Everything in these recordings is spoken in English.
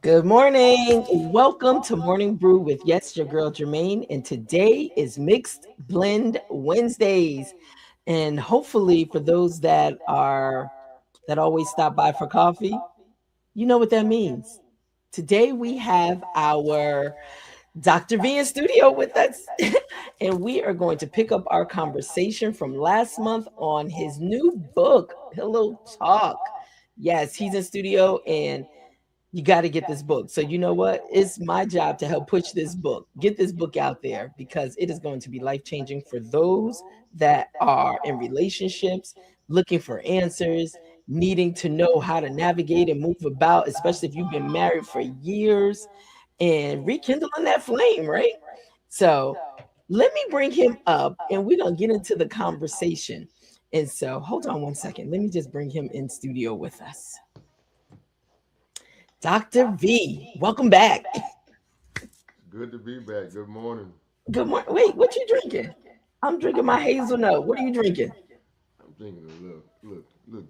Good morning. Welcome to Morning Brew with your girl Germaine. And today is Mixed Blend Wednesdays. And hopefully for those that always stop by for coffee, you know what that means. Today we have our Dr. V in studio with us. And we are going to pick up our conversation from last month on his new book, Pillow Talk. Yes, he's in studio and you got to get this book. So you know what? It's my job to help push this book, get this book out there because it is going to be life changing for those that are in relationships, looking for answers, needing to know how to navigate and move about, especially if you've been married for years and rekindling that flame, right? So let me bring him up and we're going to get into the conversation. And so hold on one second. Let me just bring him in studio with us. Dr. V, welcome back. Good to be back. Good morning. Good morning. Wait, what you drinking? I'm drinking my hazelnut. What are you drinking? I'm drinking a little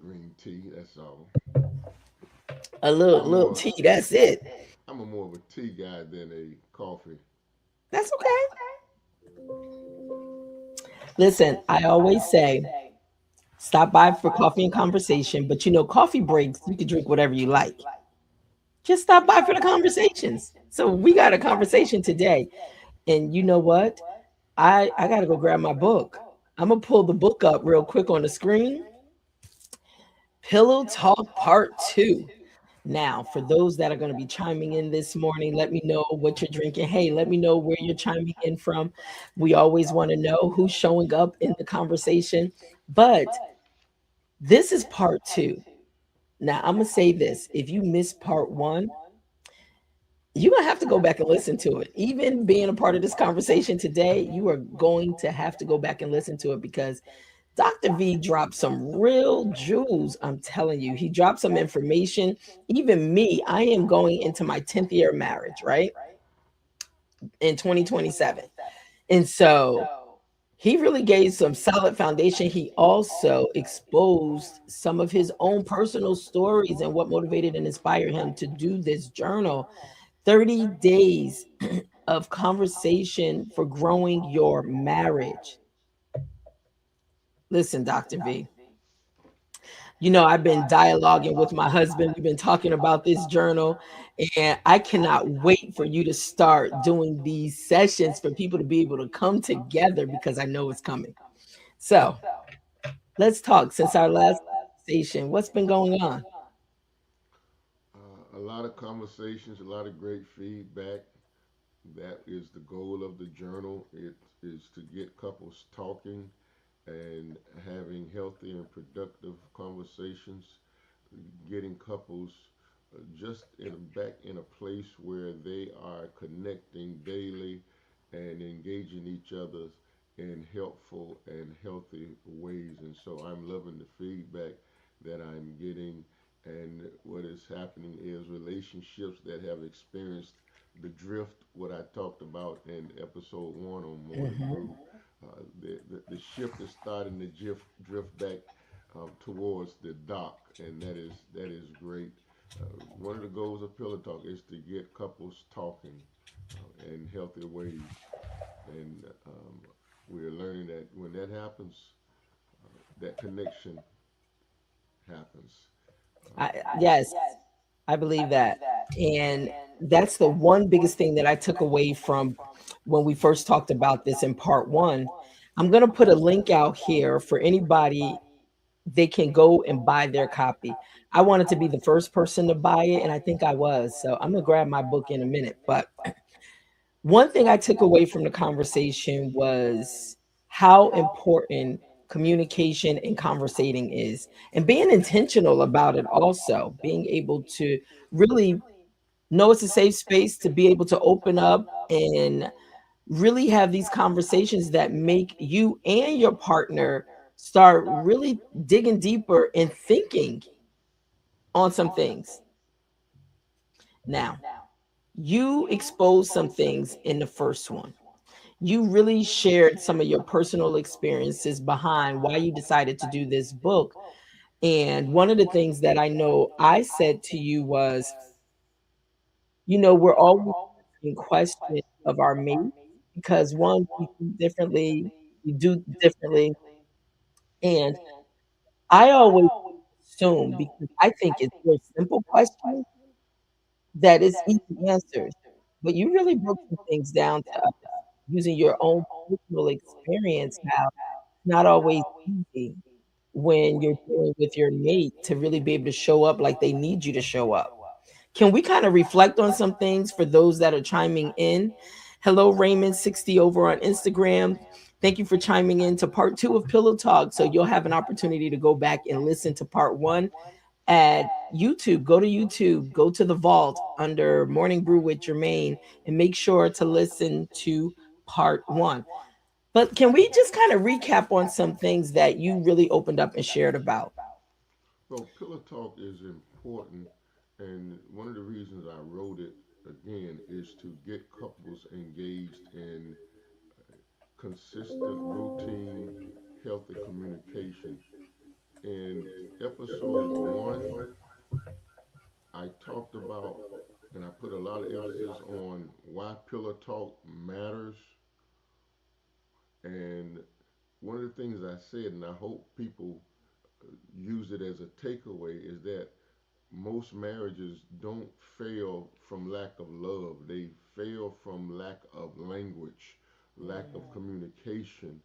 green tea. That's all. A I'm little more, tea. That's it. I'm a more of a tea guy than a coffee. That's okay. Listen, I always say stop by for coffee and conversation, but coffee breaks, you can drink whatever you like. Just stop by for the conversations. So we got a conversation today. And you know what? I gotta go grab my book. I'm gonna pull the book up real quick on the screen. Pillow Talk Part 2. Now, for those that are going to be chiming in this morning, let me know what you're drinking. Hey, let me know where you're chiming in from. We always want to know who's showing up in the conversation. But this is part 2. Now, I'm going to say this. If you missed part 1, you're going to have to go back and listen to it. Even being a part of this conversation today, you are going to have to go back and listen to it because Dr. V dropped some real jewels. I'm telling you, he dropped some information. Even me, I am going into my 10th year of marriage, right? In 2027. And so he really gave some solid foundation. He also exposed some of his own personal stories and what motivated and inspired him to do this journal. 30 days of conversation for growing your marriage. Listen, Dr. V, I've been dialoguing with my husband. We've been talking about this journal, and I cannot wait for you to start doing these sessions for people to be able to come together because I know it's coming. So let's talk. Since our last conversation, what's been going on? A lot of conversations, a lot of great feedback. That is the goal of the journal. It is to get couples talking and having healthy and productive conversations, getting couples just back in a place where they are connecting daily and engaging each other in helpful and healthy ways. And so I'm loving the feedback that I'm getting. And what is happening is relationships that have experienced the drift, what I talked about in episode 1 on Morning Mhm. Brew. The ship is starting to drift back towards the dock, and that is great. One of the goals of Pillow Talk is to get couples talking in healthy ways, and we're learning that when that happens, that connection happens. Yes, I believe that. And that's the one biggest thing that I took away from when we first talked about this in part 1. I'm going to put a link out here for anybody. They can go and buy their copy. I wanted to be the first person to buy it, and I think I was. So I'm going to grab my book in a minute. But one thing I took away from the conversation was how important communication and conversating is, and being intentional about it, also being able to really know it's a safe space to be able to open up and really have these conversations that make you and your partner start really digging deeper and thinking on some things. Now, you exposed some things in the first one. You really shared some of your personal experiences behind why you decided to do this book. And one of the things that I know I said to you was, We're always asking questions of our mate because one, we think differently, we do differently, and I always assume because I think it's very simple questions that it's easy answers, but you really broke some things down to us using your own personal experience how it's not always easy when you're dealing with your mate to really be able to show up like they need you to show up. Can we kind of reflect on some things for those that are chiming in? Hello, Raymond60 over on Instagram. Thank you for chiming in to part two of Pillow Talk. So you'll have an opportunity to go back and listen to part one at YouTube. Go to YouTube, go to the vault under Morning Brew with Germaine, and make sure to listen to part one. But can we just kind of recap on some things that you really opened up and shared about? Well, pillow talk is important, and one of the reasons I wrote it again is to get couples engaged in consistent, routine, healthy communication. In episode one, I talked about and I put a lot of emphasis on why pillow talk matters. And one of the things I said, and I hope people use it as a takeaway, is that most marriages don't fail from lack of love. They fail from lack of language, lack of communication.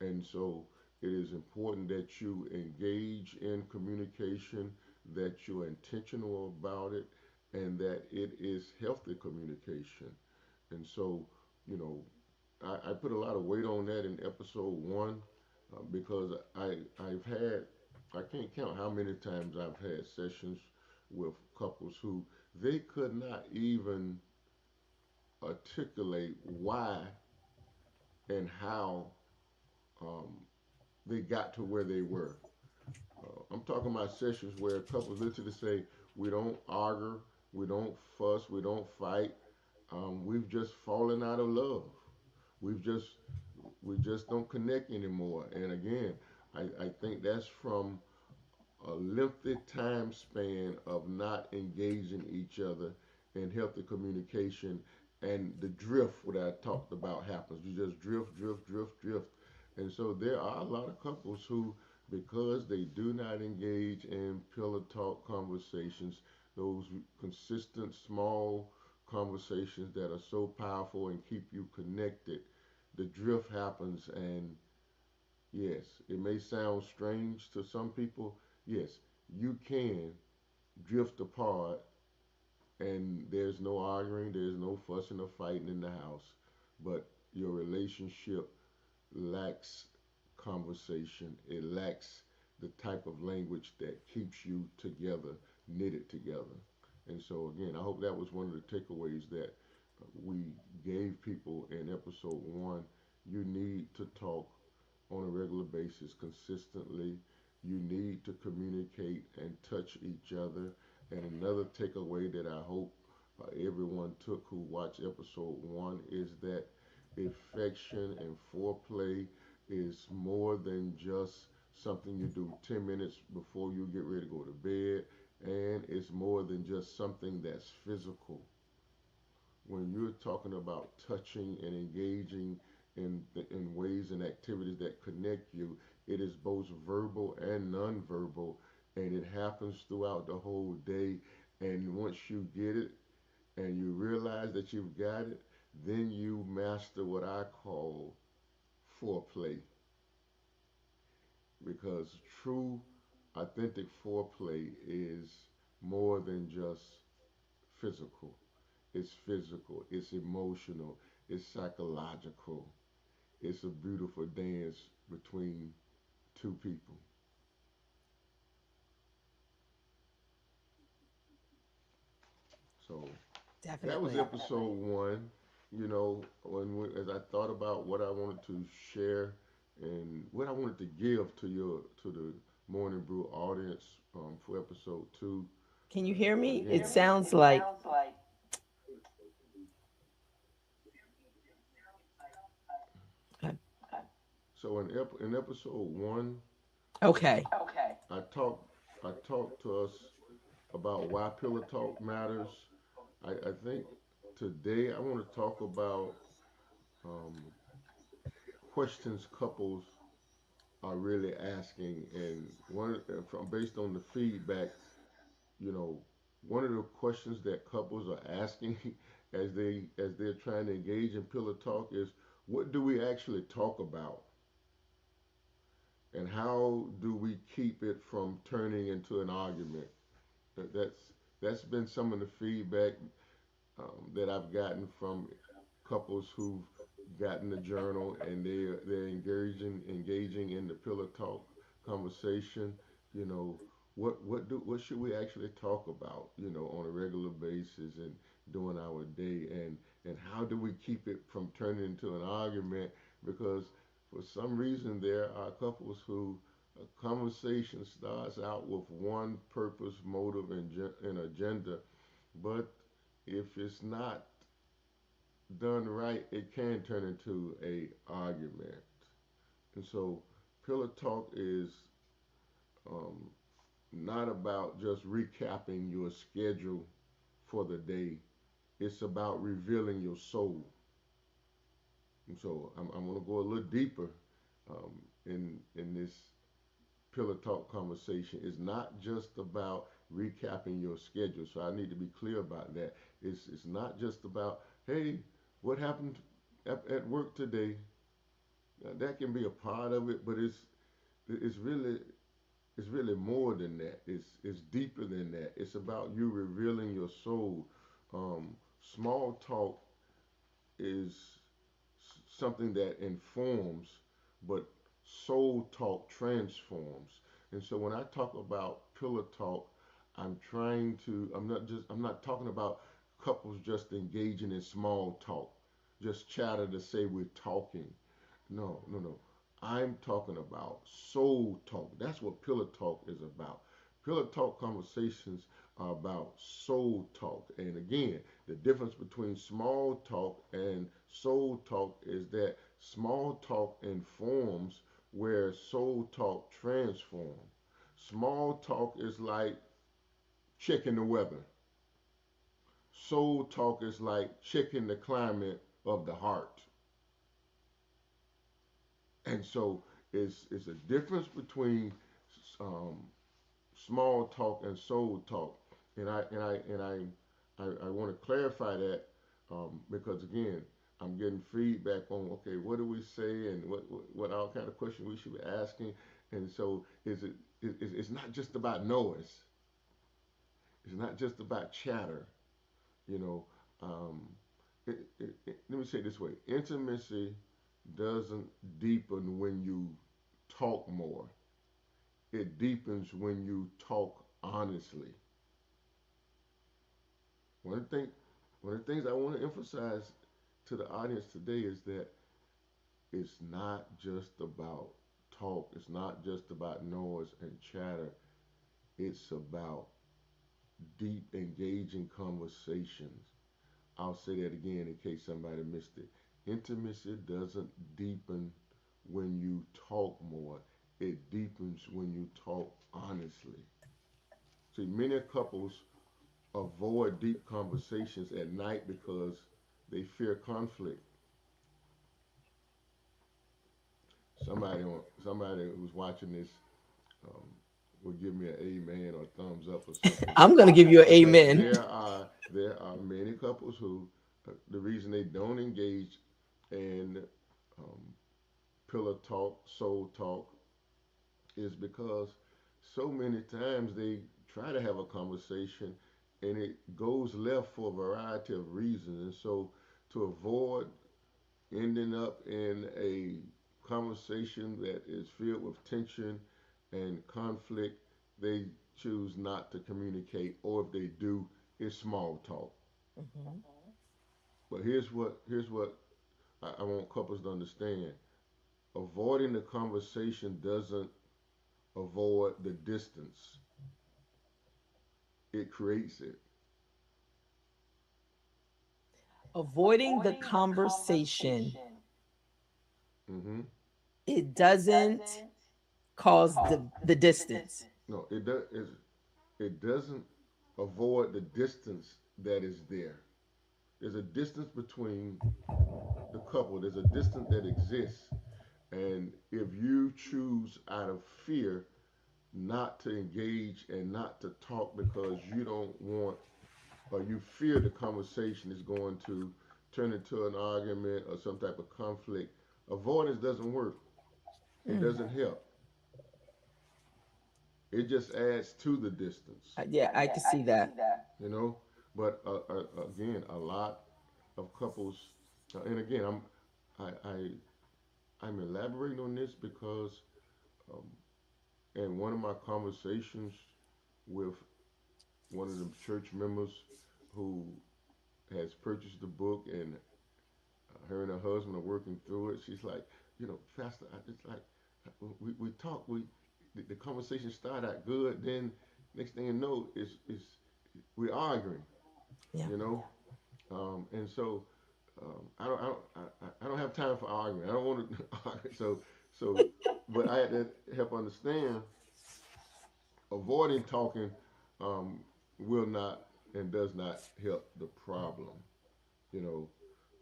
And so it is important that you engage in communication, that you're intentional about it, and that it is healthy communication. And so, you know, I put a lot of weight on that in episode one because I've had, I can't count how many times I've had sessions with couples who they could not even articulate why and how um, they got to where they were. I'm talking about sessions where couples literally say, we don't argue, we don't fuss, we don't fight. We've just fallen out of love. We've just we just don't connect anymore. And again, I think that's from a lengthy time span of not engaging each other in healthy communication, and the drift what I talked about happens. You just drift. And so there are a lot of couples who, because they do not engage in pillow talk conversations, those consistent small conversations that are so powerful and keep you connected, the drift happens. And yes, it may sound strange to some people. Yes, you can drift apart and there's no arguing, there's no fussing or fighting in the house, but your relationship lacks conversation. It lacks the type of language that keeps you together, knitted together. And so, again, I hope that was one of the takeaways that we gave people in episode one. You need to talk on a regular basis consistently. You need to communicate and touch each other. And another takeaway that I hope everyone took who watched episode one is that affection and foreplay is more than just something you do 10 minutes before you get ready to go to bed, and it's more than just something that's physical. When you're talking about touching and engaging in ways and activities that connect you, it is both verbal and nonverbal, and it happens throughout the whole day. And once you get it and you realize that you've got it, then you master what I call foreplay, because true, authentic foreplay is more than just physical. It's physical, it's emotional, it's psychological. It's a beautiful dance between two people. So that was Definitely. episode one. You know, as I thought about what I wanted to share and what I wanted to give to the Morning Brew audience for episode two. Can you hear me? It Again, sounds like uh, so in episode one, okay. I talked to us about why pillow talk matters. I think today I want to talk about um, questions couples are really asking, and one from based on the feedback, you know, one of the questions that couples are asking as they're trying to engage in pillow talk is, what do we actually talk about, and how do we keep it from turning into an argument? That's been some of the feedback that I've gotten from couples who've gotten the journal and they're engaging in the pillow talk conversation. You know, what should we actually talk about? You know, on a regular basis and during our day, and how do we keep it from turning into an argument? Because for some reason there are couples who a conversation starts out with one purpose, motive, and agenda, but if it's not done right, it can turn into a argument. And so, pillow talk is um, not about just recapping your schedule for the day. It's about revealing your soul. And so, I'm going to go a little deeper in this pillow talk conversation. It's not just about recapping your schedule. So I need to be clear about that. It's not just about, hey, what happened at work today. Now, that can be a part of it, but it's really it's really more than that. It's deeper than that. It's about you revealing your soul. Small talk is something that informs, but soul talk transforms. And so when I talk about pillow talk, I'm not talking about couples just engaging in small talk, just chatter to say we're talking. No, no, no. I'm talking about soul talk. That's what pillow talk is about. Pillow talk conversations are about soul talk. And again, the difference between small talk and soul talk is that small talk informs where soul talk transforms. Small talk is like checking the weather. Soul talk is like checking the climate of the heart. And so it's a difference between um, small talk and soul talk. And I want to clarify that because again, I'm getting feedback on, okay, what do we say, and what all kind of questions we should be asking. And so it's not just about noise. It's not just about chatter. You know, um, let me say it this way: intimacy doesn't deepen when you talk more. It deepens when you talk honestly. One of the things, one of the things I want to emphasize to the audience today is that it's not just about talk. It's not just about noise and chatter. It's about deep, engaging conversations. I'll say that again in case somebody missed it. Intimacy doesn't deepen when you talk more. It deepens when you talk honestly. See, many couples avoid deep conversations at night because they fear conflict. Somebody who's watching this um, will give me an amen or thumbs up or something. I'm going to give you an Because amen. there are many couples who the reason they don't engage in um, pillow talk, soul talk, is because so many times they try to have a conversation and it goes left for a variety of reasons. And so to avoid ending up in a conversation that is filled with tension and conflict, they choose not to communicate, or if they do, it's small talk. Mhm. But here's what I want couples to understand: avoiding the conversation doesn't avoid the distance; it creates it. Avoiding the conversation, Hmm. it doesn't cause the distance. No, it doesn't avoid the distance. that is there. There's a distance between the couple. There's a distance that exists. And if you choose out of fear not to engage and not to talk because you don't want or you fear the conversation is going to turn into an argument or some type of conflict, avoidance doesn't work. It Mm. doesn't help. It just adds to the distance, Yeah, I can see that. you know. But again, a lot of couples, and again, I'm elaborating on this because um, in one of my conversations with one of the church members who has purchased the book and her and her husband are working through it. She's like, Pastor, it's like we talk, the conversation started out good, then next thing you know, is we're arguing, Yeah. you know, and so I don't have time for arguing. I don't want to argue. So, but I had to help understand avoiding talking um, will not and does not help the problem, you know,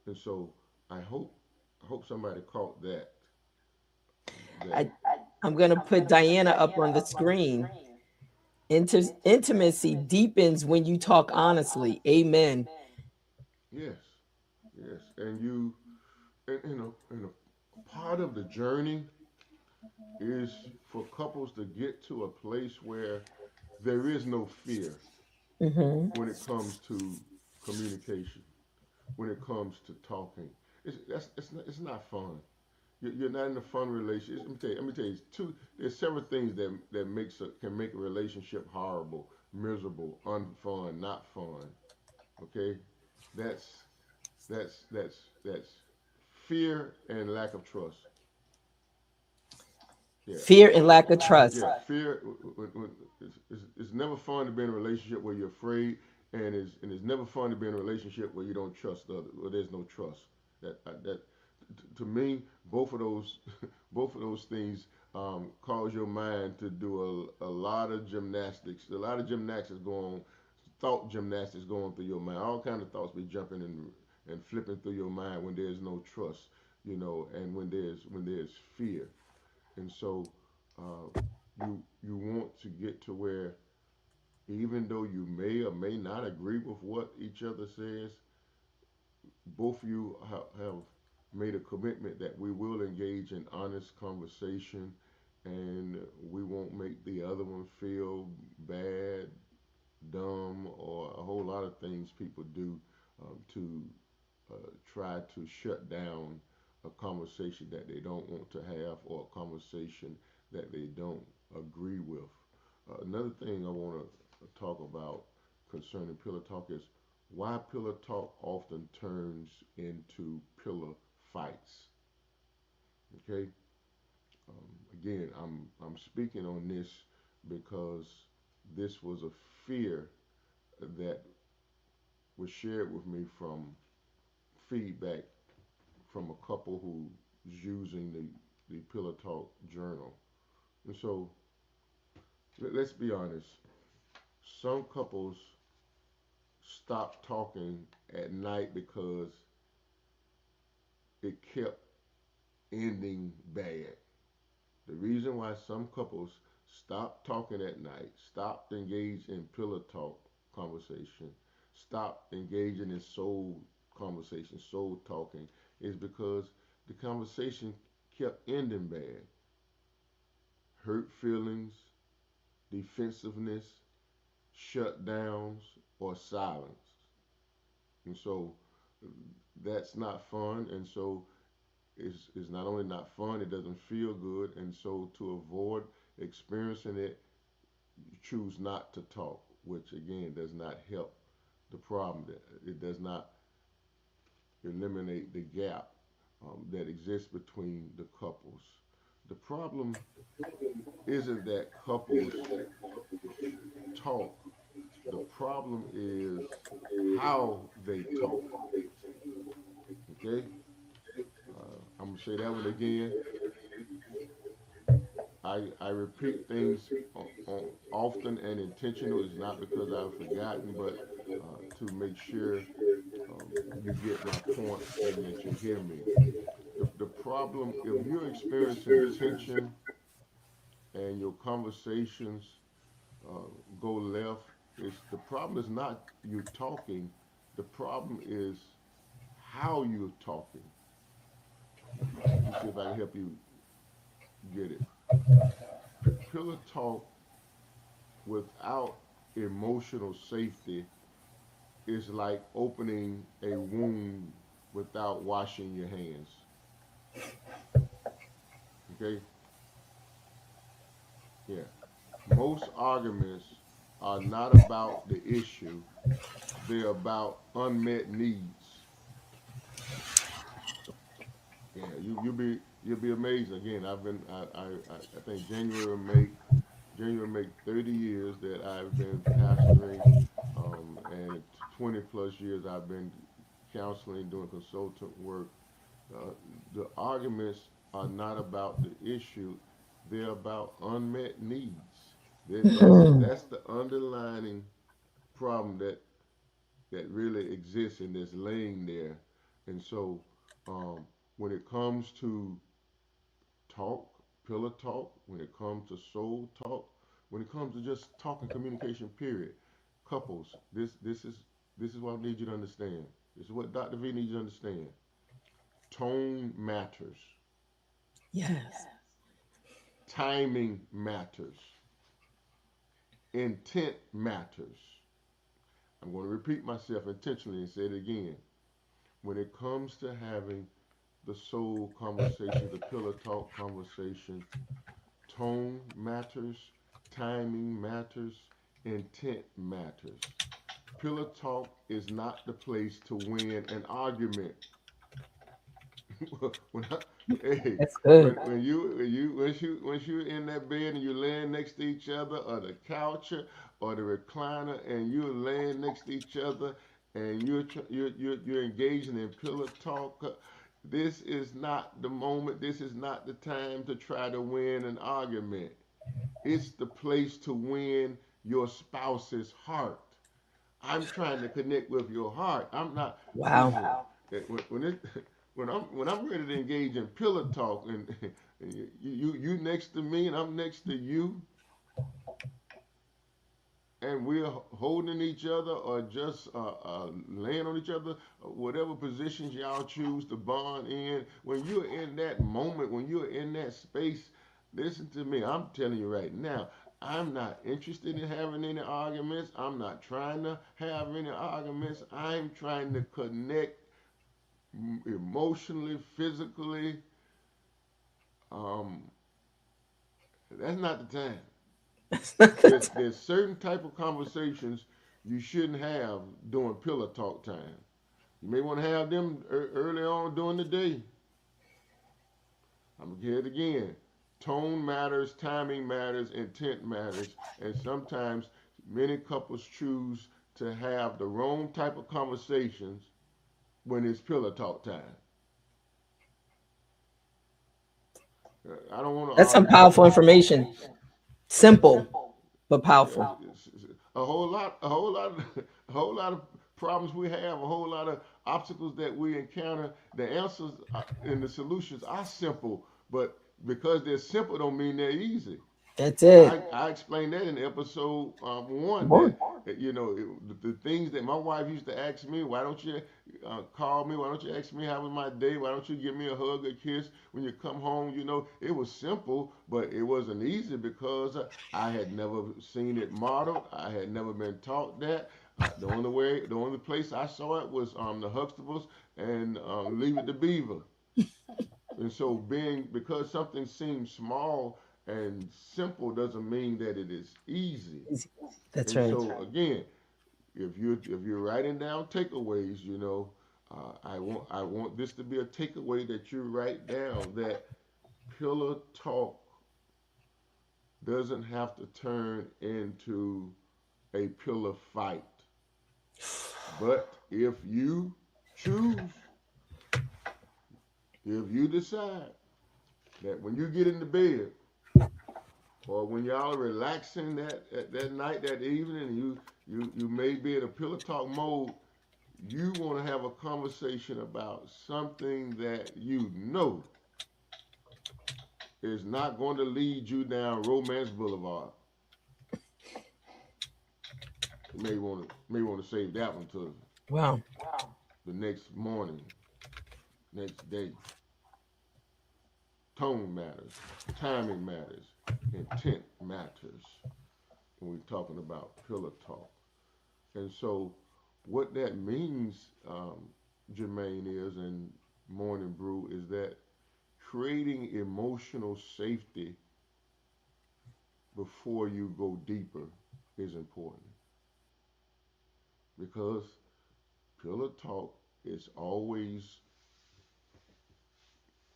and so I hope I hope somebody caught that that I I'm gonna put Diana up on the screen. Intimacy deepens when you talk honestly. Amen. yes, yes, and a part of the journey is for couples to get to a place where there is no fear Hmm. when it comes to communication, when it comes to talking. It's not fun. You're not in a fun relationship. Let me tell you, there's several things that can make a relationship horrible, miserable, unfun, not fun. Okay, that's that's fear and lack of trust. Yeah, Fear and lack of trust. yeah, fear. It's never fun to be in a relationship where you're afraid, and it's never fun to be in a relationship where you don't trust the other, where there's no trust. That to me, both of those both of those things cause your mind to do a lot of gymnastics. A lot of gymnastics going, thought gymnastics going through your mind. All kind of thoughts be jumping and flipping through your mind when there's no trust, and when there's fear. And so uh, you want to get to where even though you may or may not agree with what each other says, both of you have made a commitment that we will engage in honest conversation and we won't make the other one feel bad, dumb, or a whole lot of things people do to try to shut down a conversation that they don't want to have or a conversation that they don't agree with. Another thing I want to talk about concerning pillow talk is why pillow talk often turns into pillow fights. Okay, again, I'm speaking on this because this was a fear that was shared with me from feedback from a couple who's using the Pillow Talk journal. And so let's be honest. Some couples stopped talking at night because it kept ending bad. The reason why some couples stopped talking at night, stopped engaging in pillow talk conversation, stopped engaging in soul conversation, soul talking, is because the conversation kept ending bad. Hurt feelings, defensiveness, shutdowns, or silence. And so that's not fun. And so it's not only not fun, it doesn't feel good. And so to avoid experiencing it, you choose not to talk, which again does not help the problem. It does not eliminate the gap that exists between the couples. The problem isn't that couples talk, the problem is how they talk. Okay? I'm going to say that one again. I repeat things often and intentional. It's not because I've forgotten, but to make sure you get my point and that you hear me. The problem, if you're experiencing tension and your conversations uh, go left, is the problem is not you talking. The problem is how you're talking. Let me see if I can help you get it. Pillar talk without emotional safety is like opening a wound without washing your hands. Okay? Yeah. Most arguments are not about the issue, they're about unmet needs. Yeah, you'll be amazed. Again, I think January make 30 years that I've been pastoring, and 20 plus years I've been counseling, doing consultant work. Uh, the arguments are not about the issue; they're about unmet needs. That's the underlining problem that really exists and that's laying there. And so, um, when it comes to talk, pillar talk, when it comes to soul talk, when it comes to just talking communication, period. Couples, this is what I need you to understand. This is what Dr. V needs you to understand. Tone matters. Yes. Timing matters. Intent matters. I'm going to repeat myself intentionally and say it again. When it comes to having the soul conversation, the pillar talk conversation, tone matters, timing matters, intent matters. Pillar talk is not the place to win an argument. when I, hey, That's good. once you in that bed and you're laying next to each other, or the couch, or the recliner, and you're laying next to each other, and you're engaging in pillar talk. This is not the moment. This is not the time to try to win an argument. It's the place to win your spouse's heart. I'm trying to connect with your heart. I'm not. Wow. Listen, when it when I'm ready to engage in pillow talk, and you next to me and I'm next to you, and we're holding each other or just laying on each other, whatever positions y'all choose to bond in. When you're in that moment, when you're in that space, listen to me. I'm telling you right now. I'm not interested in having any arguments. I'm not trying to have any arguments. I'm trying to connect emotionally, physically. Um, that's not the time. That's not the time. There's certain type of conversations you shouldn't have during pillow talk time. You may want to have them early on during the day. I'm gonna get it again. Tone matters, timing matters, intent matters, and sometimes many couples choose to have the wrong type of conversations when it's pillow talk time. I don't want to That's some argue. powerful information. Simple but powerful. A whole lot, a whole lot of problems we have, a whole lot of obstacles that we encounter. The answers and the solutions are simple, but because they're simple, don't mean they're easy. That's it. I explained that in episode one One. that the things that my wife used to ask me, why don't you call me? Why don't you ask me how was my day? Why don't you give me a hug, a kiss when you come home? It was simple, but it wasn't easy because I had never seen it modeled. I had never been taught that. The only place I saw it was the Huxtables and Leave It to Beaver. And so, because something seems small and simple doesn't mean that it is easy. Easy. That's And right. so, again, if you're writing down takeaways, I want this to be a takeaway that you write down, that pillow talk doesn't have to turn into a pillow fight. But choose, if you decide that when you get into bed, or when y'all are relaxing that night, that evening, and you may be in a pillow talk mode, you want to have a conversation about something that you know is not going to lead you down Romance Boulevard. You may want to save that one to Well, the next morning, next day. Tone matters, timing matters, intent matters when we're talking about pillow talk. And so, what that means, Germaine, is in Morning Brew is that creating emotional safety before you go deeper is important because pillow talk is always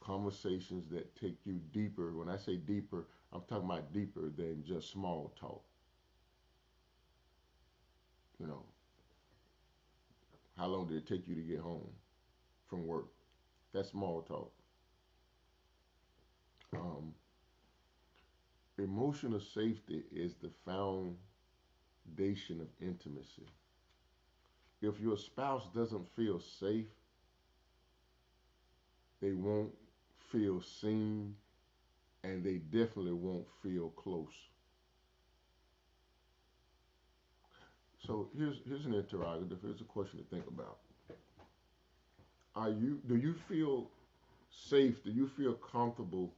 conversations that take you deeper. When I say deeper, I'm talking about deeper than just small talk. You know, how long did it take you to get home from work? That's small talk. Um, Emotional safety is the foundation of intimacy. If your spouse doesn't feel safe, they won't feel seen and they definitely won't feel close. So here's an interrogative. Here's a question to think about. Do you feel safe? Do you feel comfortable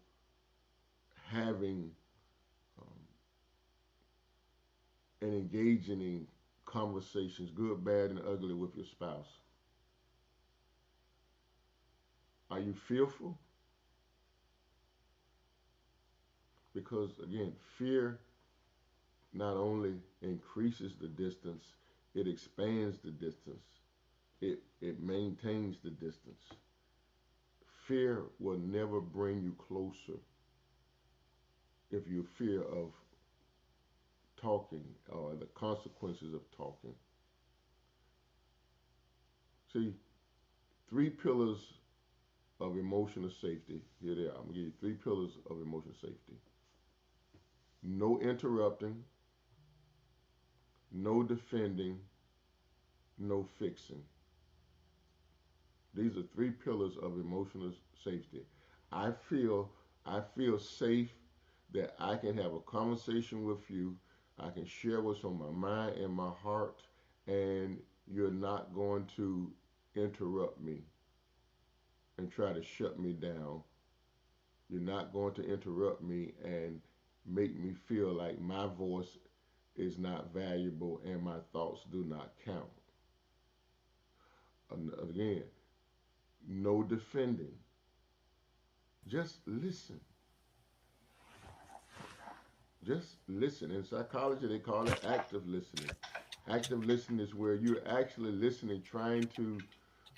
having and engaging in conversations, good, bad, and ugly, with your spouse? Are you fearful? Because again, fear not only increases the distance, it expands the distance. It maintains the distance. Fear will never bring you closer if you fear of talking or the consequences of talking. See, three pillars of emotional safety. Here they are. I'm gonna give you three pillars of emotional safety. No interrupting, no defending, no fixing. These are three pillars of emotional safety. I feel I feel safe that I can have a conversation with you. I can share what's on my mind and my heart, and you're not going to interrupt me and try to shut me down. You're not going to interrupt me and make me feel like my voice is not valuable and my thoughts do not count. Again, no defending. Just listen. Just listen. In psychology, they call it active listening. Active listening is where you're actually listening, trying to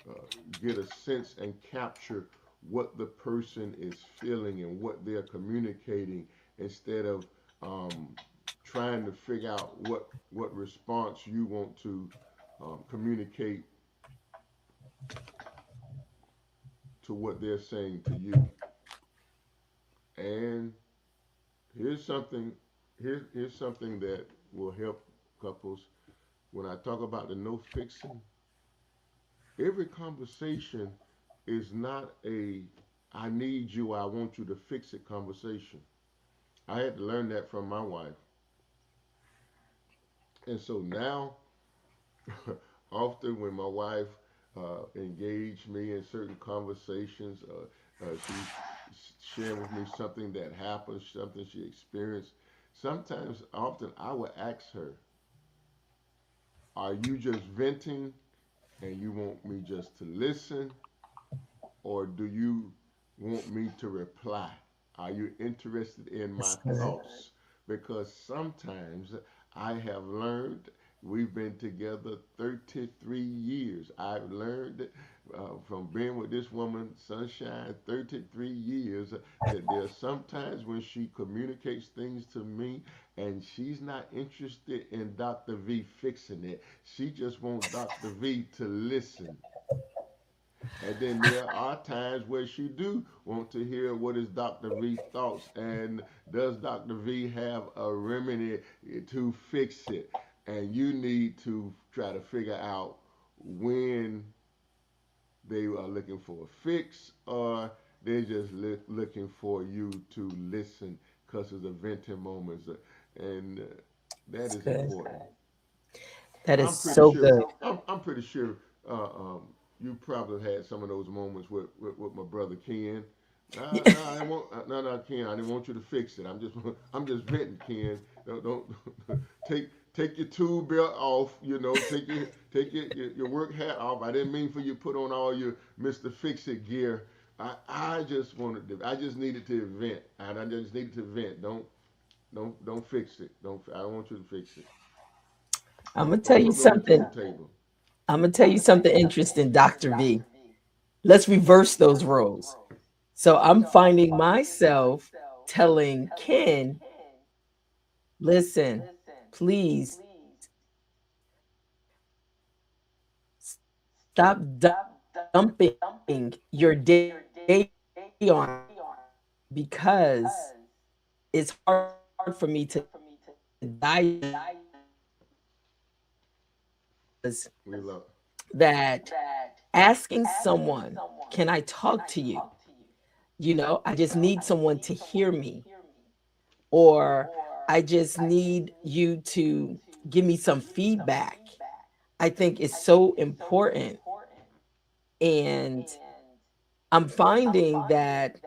uh, get a sense and capture what the person is feeling and what they're communicating instead of um, trying to figure out what response you want to communicate to what they're saying to you. And here's something here's something that will help couples. When I talk about the no fixing, every conversation is not a I need you, I want you to fix it conversation. I had to learn that from my wife. And so now, often when my wife engaged me in certain conversations, she's sharing with me something that happened, something she experienced. Sometimes, often, I would ask her, are you just venting and you want me just to listen? Or do you want me to reply? Are you interested in my that's good. thoughts? Because sometimes I have learned, we've been together 33 years. I've learned from being with this woman, Sunshine, 33 years, that there are sometimes when she communicates things to me and she's not interested in Dr. V fixing it. She just wants Dr. V to listen. And then there are times where she do want to hear what is Dr. V thoughts and does Dr. V have a remedy to fix it? And you need to try to figure out when they are looking for a fix or they're just looking for you to listen because it's a venting moments. And that It's is good. important. That is I'm pretty so sure. good. I'm pretty sure uh, um, you probably had some of those moments with my brother Ken. No, I didn't want. No, Ken. I didn't want you to fix it. I'm just venting, Ken. Don't take your tool belt off. You know, take your work hat off. I didn't mean for you to put on all your Mister Fix It gear. I just wanted to. I just needed to vent. I just needed to vent. Don't fix it. I don't want you to fix it. I'm gonna tell Don't you put me on the something. tool table. I'm gonna tell you something interesting, Dr. V. Let's reverse those roles. So I'm finding myself telling Ken, listen, please stop dumping your day on me because it's hard for me to digest We love. that asking someone, can I talk to you? I just need someone to hear me, or I just need you to give me some feedback. I think is so important. And I'm finding that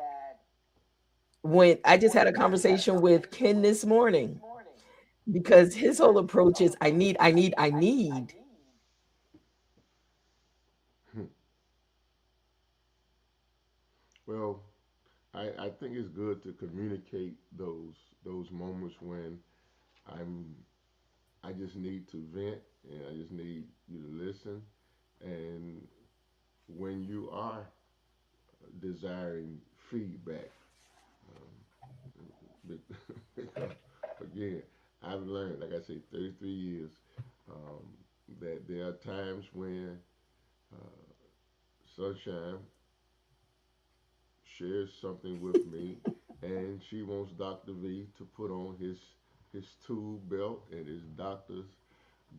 when I just had a conversation with Ken this morning, because his whole approach is I need. Well, I think it's good to communicate those moments when I'm I just need to vent and I just need you to listen. And when you are desiring feedback, because again, I've learned, like I say, 33 years, um, that there are times when uh, Sunshine shares something with me, and she wants Dr. V to put on his tool belt and his doctor's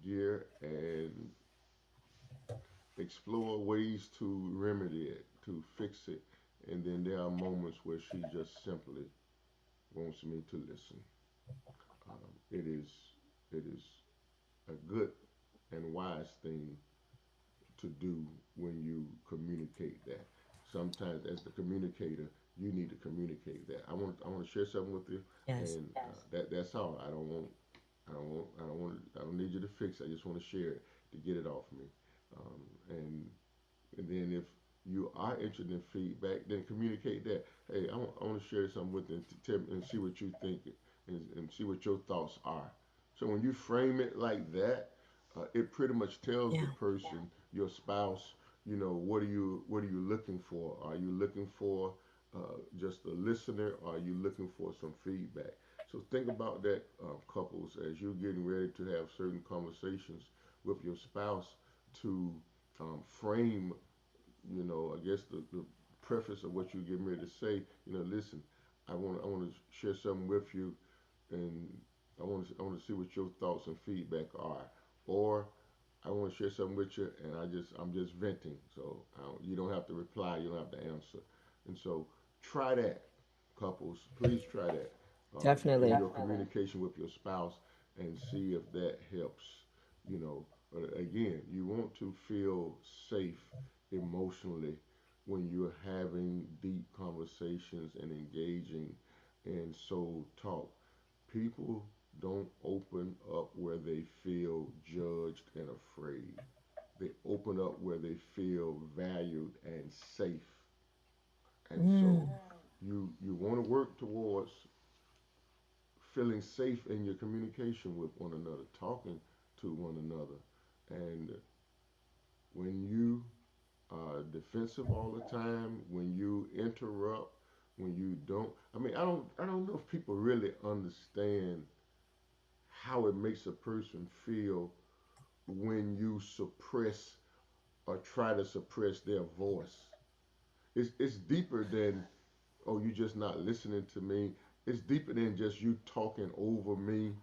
gear and explore ways to remedy it, to fix it. And then there are moments where she just simply wants me to listen. It is a good and wise thing to do when you communicate that. Sometimes, as the communicator, you need to communicate that. I want to share something with you, Yes. and that's all. I don't need you to fix it. I just want to share it to get it off me. Um, and then if you are interested in feedback, then communicate that. Hey, I want to share something with you and, and see what you think and see what your thoughts are. So when you frame it like that, it pretty much tells the Yeah. person, your spouse, what are you looking for? Are you looking for just a listener? Or are you looking for some feedback? So think about that, couples, as you're getting ready to have certain conversations with your spouse to frame, I guess the preface of what you're getting ready to say. Listen, I want to share something with you, and I want to see what your thoughts and feedback are, or I want to share something with you, and I'm just venting. So you don't have to reply, you don't have to answer, and so try that, couples. Please try that in Definitely. your communication with your spouse, and see if that helps. But again, you want to feel safe emotionally when you're having deep conversations and engaging in soul talk. People don't open up where they feel judged and afraid. They open up where they feel valued and safe. And so Mm, you want to work towards feeling safe in your communication with one another, talking to one another. And when you are defensive all the time, when you interrupt, when you don't, I don't know if people really understand how it makes a person feel when you suppress or try to suppress their voice. It's deeper than, oh, you just not listening to me. It's deeper than just you talking over me.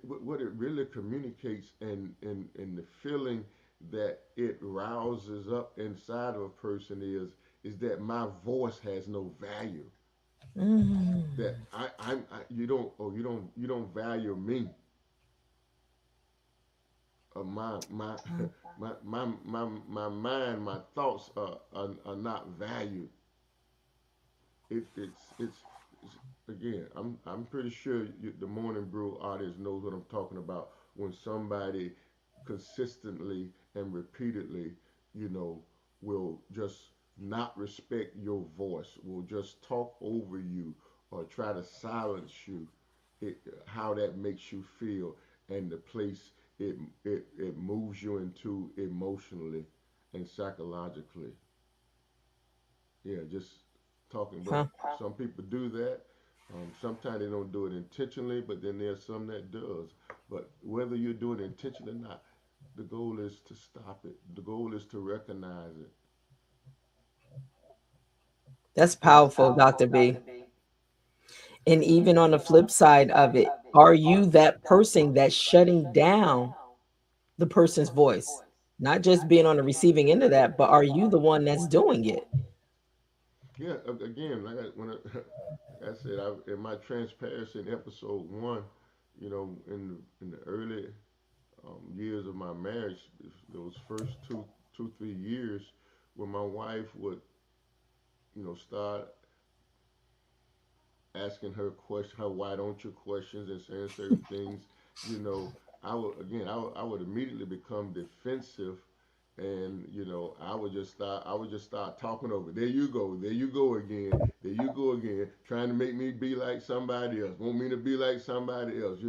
What it really communicates, and the feeling that it rouses up inside of a person is that my voice has no value. That Mm. you don't, oh, you don't value me, or my mind, my thoughts are not valued. It's again. I'm pretty sure the Morning Brew audience knows what I'm talking about when somebody consistently and repeatedly, you know, will just not respect your voice, will just talk over you or try to silence you. It, how that makes you feel, and the place it moves you into emotionally and psychologically. Yeah, just talking. But Huh. some people do that. Sometimes they don't do it intentionally, but then there's some that does. But whether you're doing it intentionally or not, the goal is to stop it. The goal is to recognize it. That's powerful, Dr. B. And even on the flip side of it, are you that person that's shutting down the person's voice? Not just being on the receiving end of that, but are you the one that's doing it? Yeah, again, when like I said, in my transparency in episode one, in the early years of my marriage, those first 3 years, when my wife would, start asking her question, her why don't you questions, and saying certain things, you know, I would immediately become defensive, and I would just start talking over. There you go again, there you go again, trying to make me be like somebody else, want me to be like somebody else.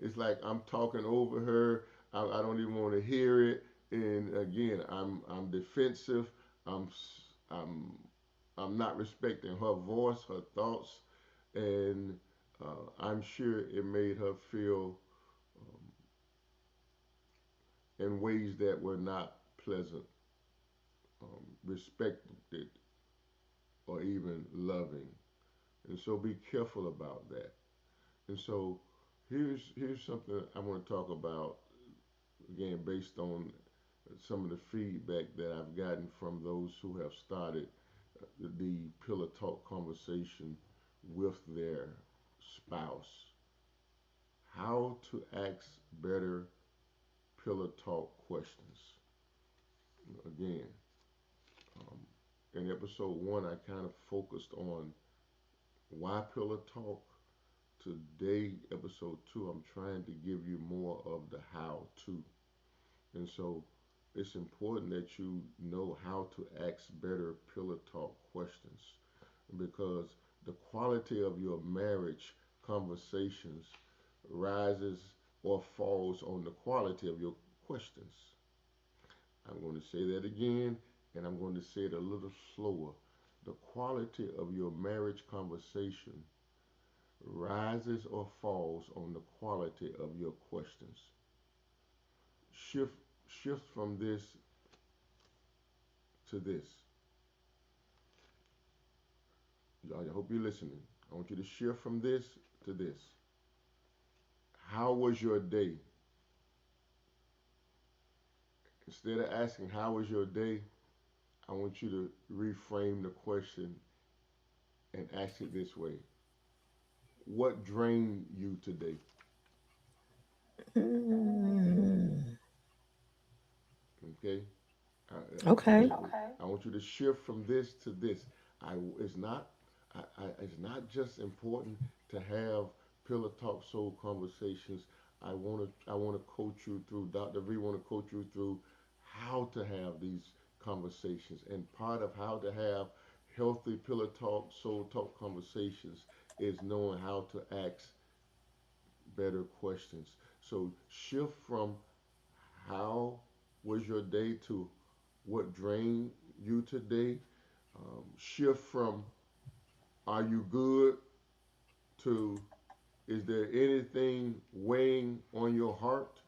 It's like I'm talking over her. I don't even want to hear it, and again, I'm defensive. I'm I'm I'm not respecting her voice, her thoughts, and I'm sure it made her feel in ways that were not pleasant, respected, or even loving. And so be careful about that. And so here's something I want to talk about again based on some of the feedback that I've gotten from those who have started the pillow talk conversation with their spouse. How to ask better pillow talk questions. Again, um, in episode one, I kind of focused on why pillow talk. Today, episode two, I'm trying to give you more of the how to. And so it's important that you know how to ask better pillow talk questions, because the quality of your marriage conversations rises or falls on the quality of your questions. I'm going to say that again, and I'm going to say it a little slower. The quality of your marriage conversation rises or falls on the quality of your questions. Shift shift from this to this. I hope you're listening. I want you to shift from this to this. How was your day? Instead of asking how was your day, I want you to reframe the question and ask it this way. What drained you today? Mm. Okay? Okay. Again, I want you to shift from this to this. It's not, it's not just important to have pillow talk soul conversations. I want to coach you through. Dr. V want to coach you through how to have these conversations. And part of how to have healthy pillow talk soul talk conversations is knowing how to ask better questions. So shift from how was your day to what drained you today. Shift from are you good to is there anything weighing on your heart?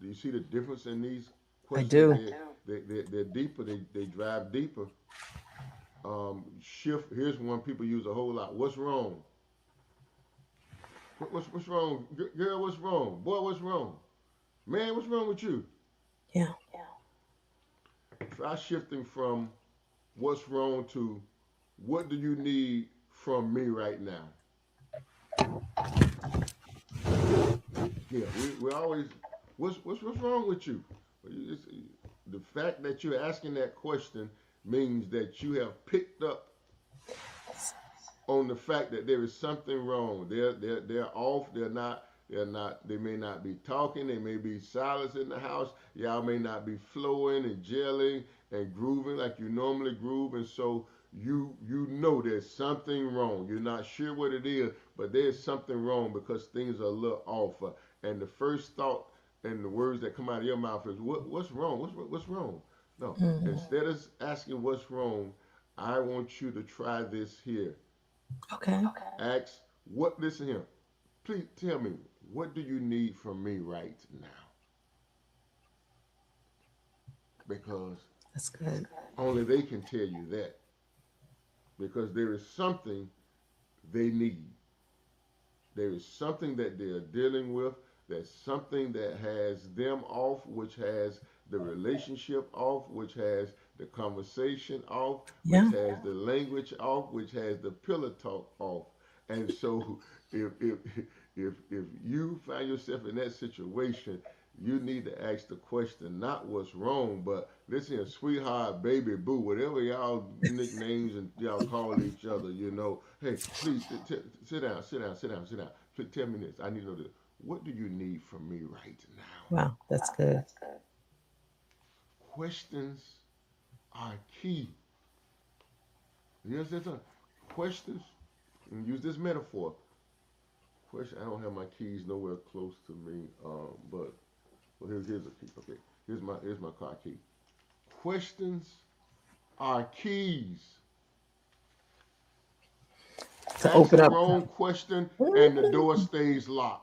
Do you see the difference in these I Questions do. they're deeper. They drive deeper. Shift. Here's one people use a whole lot. What's wrong? What's wrong? Girl, what's wrong? Boy, what's wrong? Man, what's wrong with you? Yeah. Try shifting from what's wrong to what do you need from me right now? Yeah, we always what's wrong with you? It's, the fact that you're asking that question means that you have picked up on the fact that there is something wrong. They're off. They're not. They may not be talking. They may be silence in the house. Y'all may not be flowing and gelling and grooving like you normally groove. And so you know there's something wrong. You're not sure what it is, but there's something wrong because things are a little off. And the first thought and the words that come out of your mouth is what's wrong? What's wrong? No. Mm. Instead of asking what's wrong, I want you to try this here. Okay. Ask what, listen here, please tell me, what do you need from me right now? Because That's good. only they can tell you that. Because there is something they need. There is something that they're dealing with. There's something that has them off, which has the relationship off, which has the conversation off, which Yeah. has the language off, which has the pillow talk off. And so if you find yourself in that situation, you need to ask the question not what's wrong, but listen, sweetheart, baby, boo, whatever y'all nicknames and y'all call each other, Hey, please sit down, sit down, sit down, sit down. Please tell me this. I need to know this. What do you need from me right now? Wow. That's good. Questions are key. You understand something? Questions, and use this metaphor. Question. I don't have my keys nowhere close to me, but well, here's a key. Okay, here's my car key. Questions are keys. To Ask open the up. wrong question, and the door stays locked.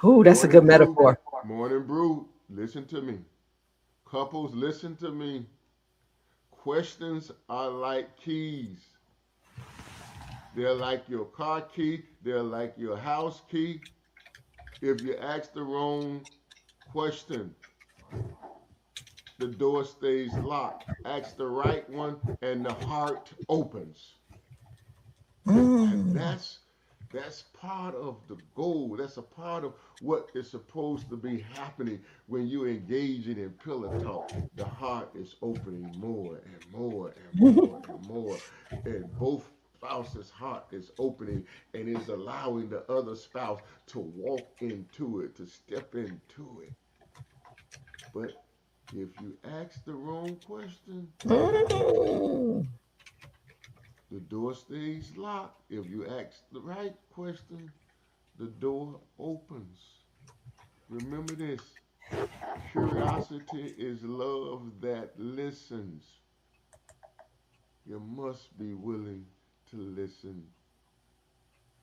Ooh, that's a Morning good brew, metaphor. morning brew. Listen to me, couples. Listen to me. Questions are like keys. They're like your car key. They're like your house key. If you ask the wrong question, the door stays locked. Ask the right one, and the heart opens. And Mm. that's part of the goal. That's a part of what is supposed to be happening when you're engaging in pillar talk. The heart is opening more and more and more and more, and both spouses' heart is opening and is allowing the other spouse to walk into it, to step into it. But if you ask the wrong question, Mm. the door stays locked. If you ask the right question, the door opens. Remember this, curiosity is love that listens. You must be willing to listen,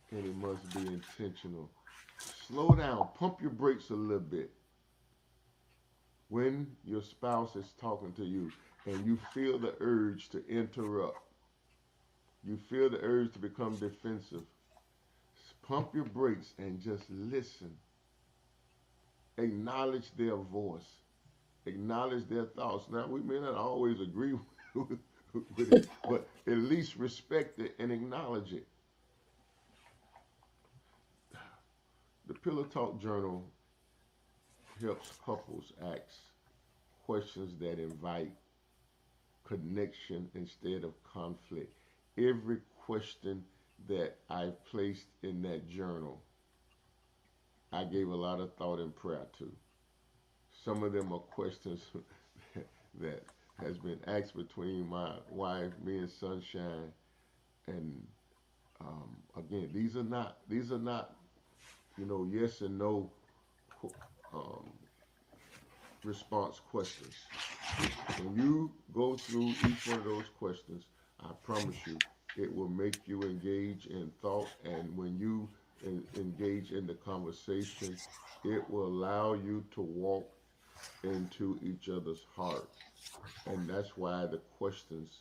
and it must be intentional. Slow down, pump your brakes a little bit. When your spouse is talking to you and you feel the urge to interrupt, you feel the urge to become defensive, pump your brakes and just listen. Acknowledge their voice, acknowledge their thoughts. Now, we may not always agree with it, but at least respect it and acknowledge it. The Pillow Talk Journal helps couples ask questions that invite connection instead of conflict. Every question that I placed in that journal, I gave a lot of thought and prayer to. Some of them are questions that has been asked between my wife, me and Sunshine, and again, these are not yes and no um, response questions. When you go through each one of those questions, I promise you, it will make you engage in thought, and when you engage in the conversation, it will allow you to walk into each other's heart. And that's why the questions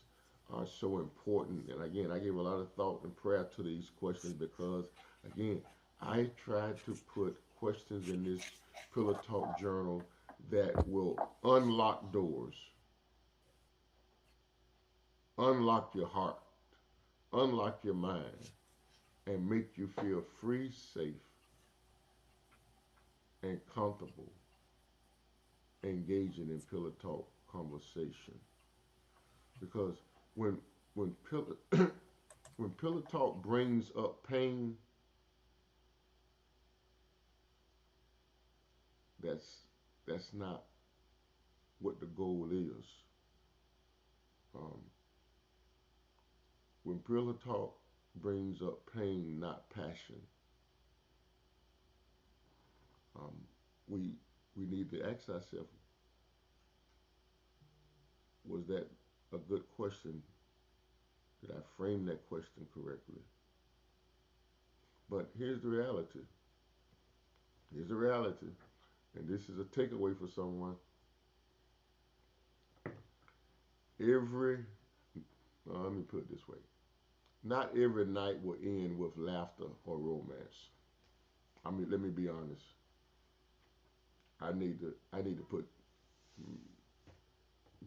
are so important. And again, I gave a lot of thought and prayer to these questions because, again, I tried to put questions in this Pillow Talk journal that will unlock doors, unlock your heart, unlock your mind, and make you feel free, safe, and comfortable engaging in Pillow Talk conversation. Because when when pillow when Pillow Talk brings up pain, that's that's not what the goal is. Um, when Pillow Talk brings up pain, not passion, um, we we need to ask ourselves: was that a good question? Did I frame that question correctly? But here's the reality. Here's the reality, and this is a takeaway for someone. Every let me put it this way: not every night will end with laughter or romance. I mean, let me be honest. I need to put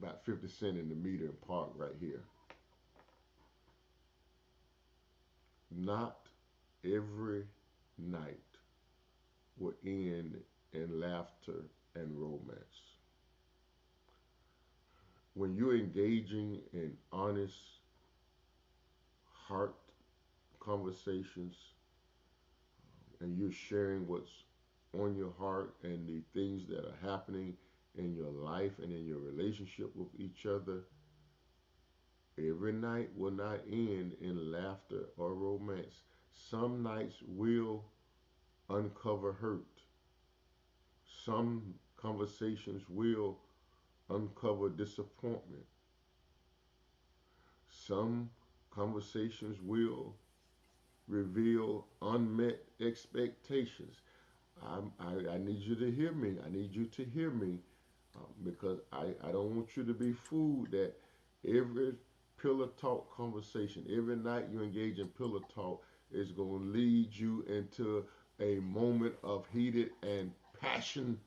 about 50 cents in the meter and park right here. Not every night will end in laughter and romance. When you're engaging in honest, heart conversations and you're sharing what's on your heart and the things that are happening in your life and in your relationship with each other, every night will not end in laughter or romance. Some nights will uncover hurt. Some conversations will uncover disappointment. Some conversations will reveal unmet expectations. I need you to hear me. I need you to hear me because I don't want you to be fooled that every pillow talk conversation, every night you engage in pillow talk is going to lead you into a moment of heated and passion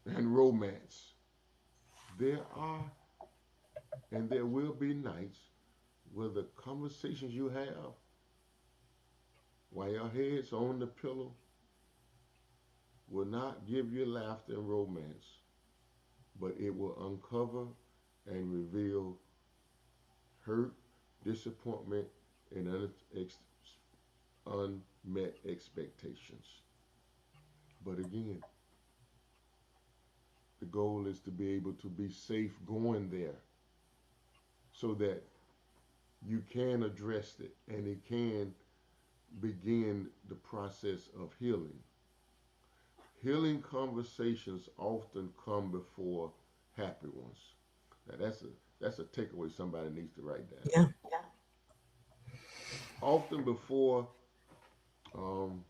and romance. There are and there will be nights where the conversations you have while your head's on the pillow will not give you laughter and romance, but it will uncover and reveal hurt, disappointment, and unmet expectations. But again, the goal is to be able to be safe going there so that you can address it and it can begin the process of healing. Healing conversations often come before happy ones. Now that's a takeaway somebody needs to write down. Yeah. Often before, um,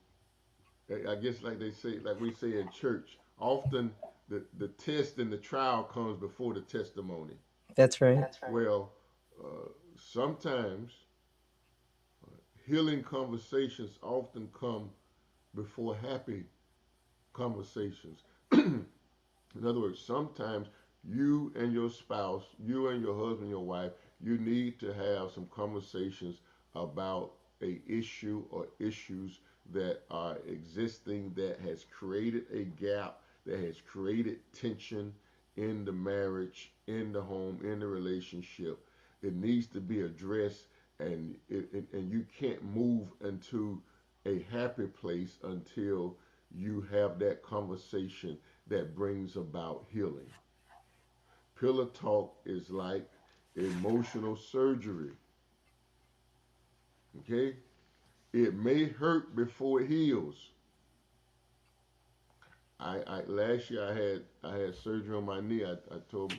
I guess like they say, like we say in church, often the test and the trial comes before the testimony. That's right. Well, sometimes healing conversations often come before happy conversations. In other words, sometimes you and your spouse, you and your husband, your wife, you need to have some conversations about a issue or issues that are existing that has created a gap, that has created tension in the marriage, in the home, in the relationship. It needs to be addressed, and and you can't move into a happy place until you have that conversation that brings about healing. Pillow talk is like emotional surgery. Okay? It may hurt before it heals. I last year I had surgery on my knee. I tore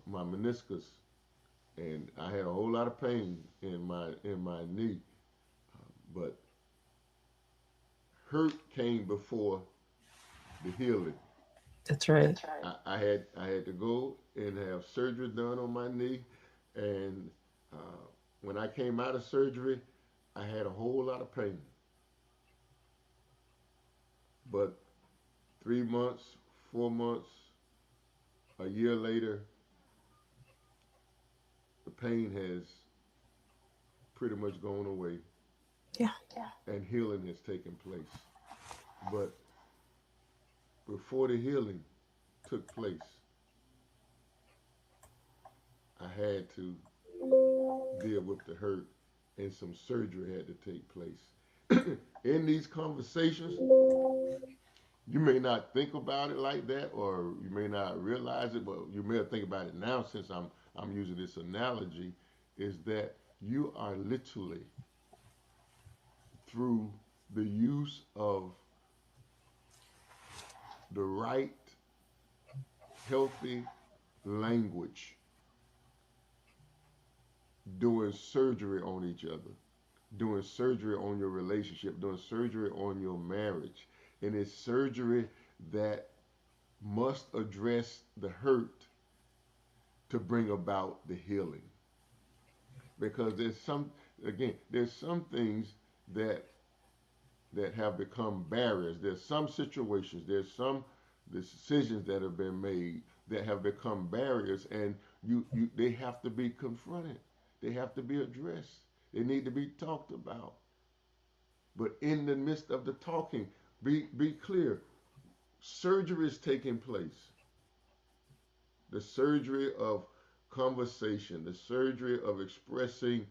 my meniscus, and I had a whole lot of pain in my knee. But hurt came before the healing. That's right. I had to go and have surgery done on my knee, and when I came out of surgery, I had a whole lot of pain. But 3 months, 4 months, a year later, the pain has pretty much gone away, Yeah. and healing has taken place. But before the healing took place, I had to deal with the hurt, and some surgery had to take place. In these conversations, you may not think about it like that, or you may not realize it, but you may think about it now since I'm using this analogy, is that you are literally through the use of the right healthy language doing surgery on each other, doing surgery on your relationship, doing surgery on your marriage. And it's surgery that must address the hurt to bring about the healing. Because there's some things that have become barriers. There's some situations, there's some decisions that have been made that have become barriers, and they have to be confronted. They have to be addressed. They need to be talked about. But in the midst of the talking, be clear. Surgery is taking place. The surgery of conversation, the surgery of expressing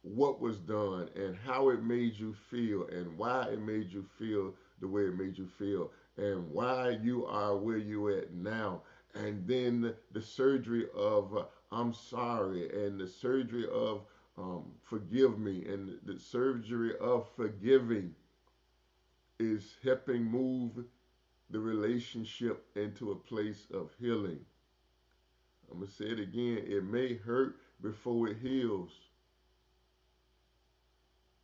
what was done and how it made you feel and why it made you feel the way it made you feel and why you are where you at now. And then the surgery of I'm sorry, and the surgery of forgive me, and the surgery of forgiving is helping move the relationship into a place of healing. I'm going to say it again. It may hurt before it heals,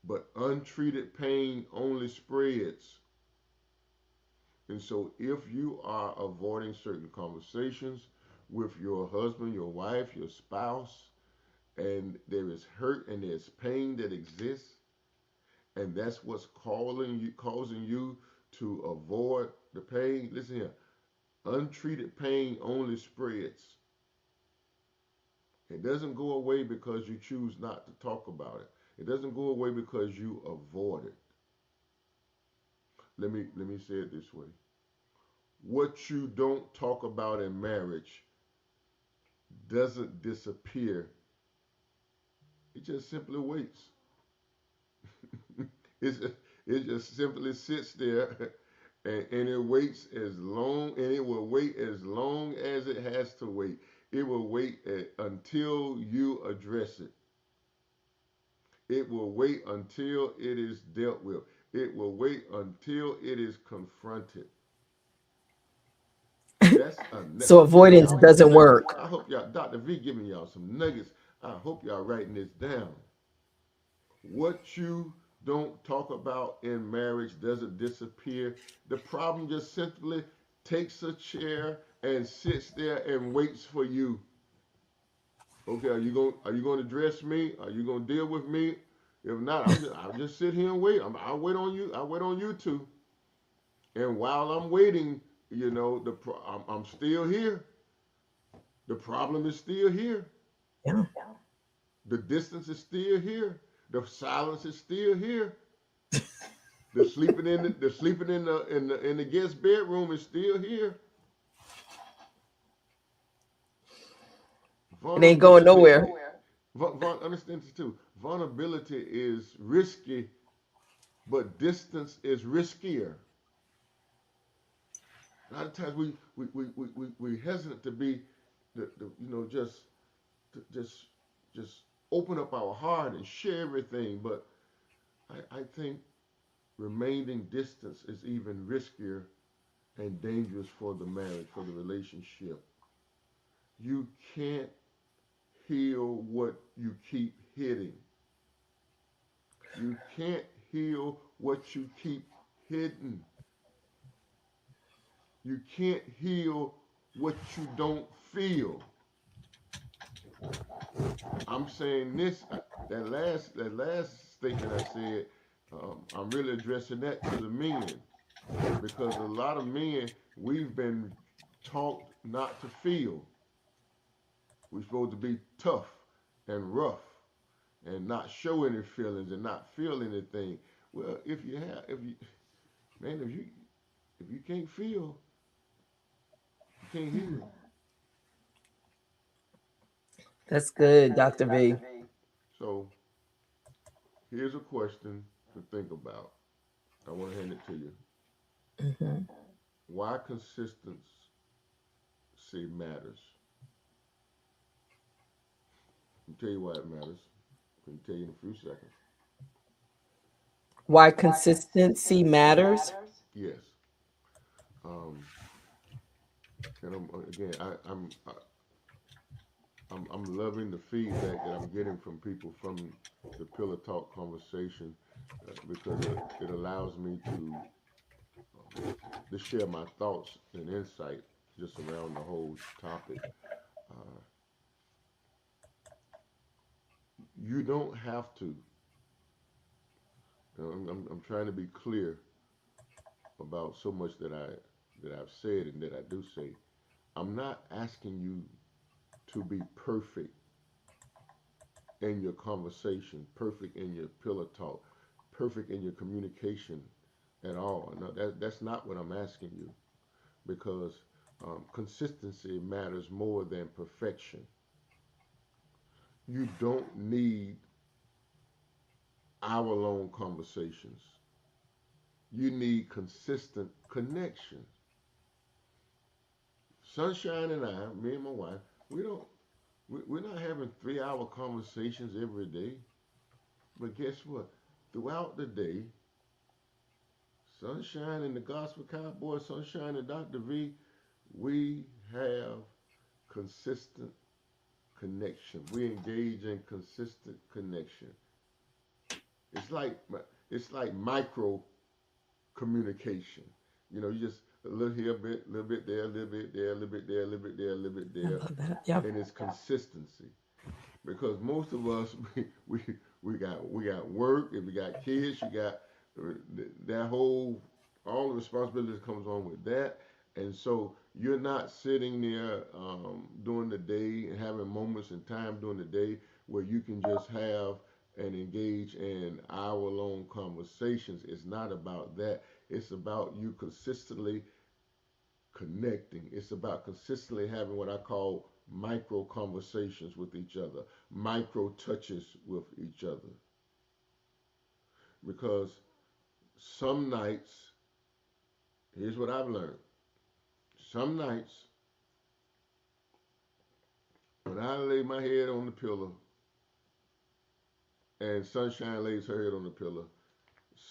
but untreated pain only spreads. And so, if you are avoiding certain conversations with your husband, your wife, your spouse, and there is hurt and there's pain that exists, and that's what's causing you to avoid the pain, listen here. Untreated pain only spreads. It doesn't go away because you choose not to talk about it. It doesn't go away because you avoid it. Let me say it this way. What you don't talk about in marriage doesn't disappear. It just simply waits. it, just, it just simply sits there and it waits as long, and it will wait as long as it has to wait. It will wait until you address it. It will wait until it is dealt with. It will wait until it is confronted. So I'm giving avoidance y'all some doesn't nuggets. work. I hope y'all, Dr. V, giving y'all some nuggets. I hope y'all writing this down. What you don't talk about in marriage doesn't disappear. The problem just simply takes a chair and sits there and waits for you. Okay, are you going to address me? Are you going to deal with me? If not, I'll just sit here and wait. I'll wait on you. I'll wait on you two. And while I'm waiting, I'm still here. The problem is still here. Yeah. The distance is still here. The silence is still here. The sleeping in the guest bedroom is still here. It ain't going Vulnerability. nowhere. Understand this too. Vulnerability is risky, but distance is riskier. A lot of times we hesitant to be the just just open up our heart and share everything. But I think remaining distance is even riskier and dangerous for the marriage, for the relationship. You can't heal what you keep hitting. You can't heal what you keep hidden. You can't heal what you don't feel. I'm saying this. That last statement I said. I'm really addressing that to the men because a lot of men we've been taught not to feel. We're supposed to be tough and rough and not show any feelings and not feel anything. Well, if you can't feel, you can't heal. That's good, Dr. V. So here's a question to think about. I want to hand it to you. Hmm. Why consistency matters? I'll tell you why it matters. I can tell you in a few seconds. Why consistency matters? Yes. Um, and again, I'm loving the feedback that I'm getting from people from the Pillar Talk conversation because it allows me to share my thoughts and insight just around the whole topic. Uh, you don't have to. I'm trying to be clear about so much that I've said and that I do say. I'm not asking you to be perfect in your conversation, perfect in your pillar talk, perfect in your communication at all. No, that's not what I'm asking you because consistency matters more than perfection. You don't need hour long conversations. You need consistent connection. Sunshine and I, me and my wife, we don't, we're not having 3 hour conversations every day. But guess what? Throughout the day, Sunshine and the Gospel Cowboy, Sunshine and Dr. V, we have consistent connection. We engage in consistent connection. It's like it's like micro communication. You know, you just a little here, a bit, a little bit there, a little bit there, a little bit there, a little bit there, a little bit I there, love that. Yep. and it's consistency. Because most of us we got work, if we got kids, you got that whole all the responsibilities comes on with that, and so you're not sitting there during the day and having moments in time during the day where you can just have and engage in hour-long conversations. It's not about that. It's about you consistently connecting. It's about consistently having what I call micro conversations with each other, micro touches with each other. Because some nights, here's what I've learned. Some nights, when I lay my head on the pillow and Sunshine lays her head on the pillow,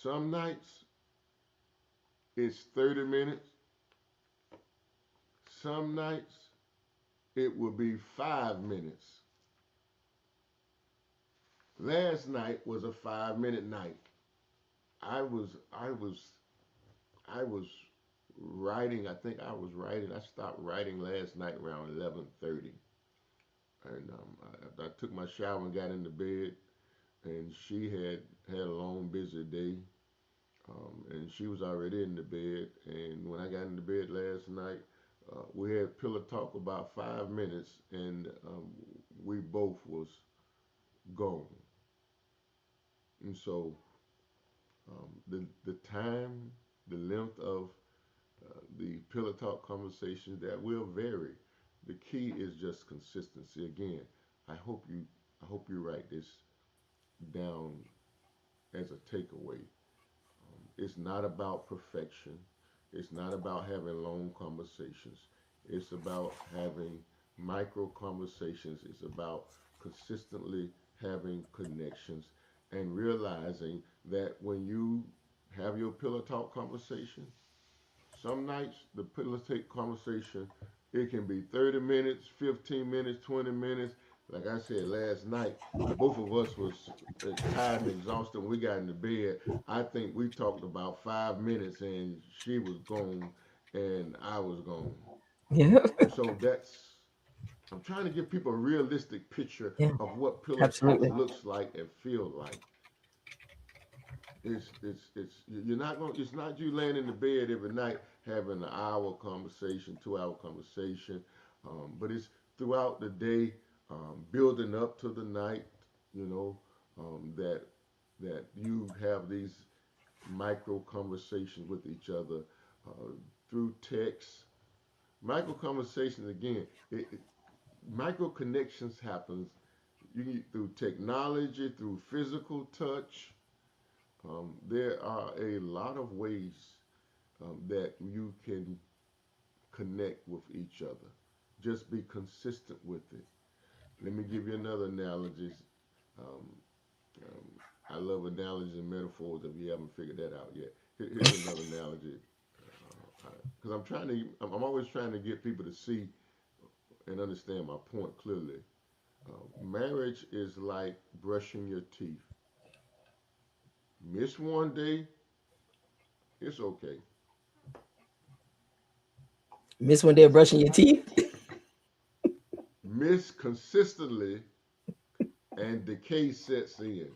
some nights it's 30 minutes. Some nights it will be 5 minutes. Last night was a 5 minute night. I was writing. I think I was writing. I stopped writing last night around 11:30, and I took my shower and got into bed. And she had a long, busy day, and she was already in the bed. And when I got into bed last night, we had pillow talk about 5 minutes, and we both was gone. And so the time, the length of the pillow talk conversations that will vary. The key is just consistency. Again, I hope you I hope you write this down as a takeaway. It's not about perfection. It's not about having long conversations. It's about having micro conversations. It's about consistently having connections and realizing that when you have your pillow talk conversation, some nights the pillow talk conversation it can be 30 minutes, 15 minutes, 20 minutes. Like I said last night, both of us was tired and exhausted when we got into bed. I think we talked about 5 minutes and she was gone. and I was gone. Yeah. So that's I'm trying to give people a realistic picture Yeah. of what pillow talk Absolutely. looks like and feel like. It's you're not going. It's not you laying in the bed every night having an hour conversation, 2 hour conversation, but it's throughout the day, building up to the night. You know that you have these micro conversations with each other through text. Micro conversations again. Micro connections happens through technology, through physical touch. There are a lot of ways that you can connect with each other. Just be consistent with it. Let me give you another analogy. Um, um, I love analogies and metaphors if you haven't figured that out yet. Here's another analogy. Because I'm always trying to get people to see and understand my point clearly. Marriage is like brushing your teeth. Miss one day, it's okay. Miss one day of brushing your teeth. Miss consistently, and decay sets in.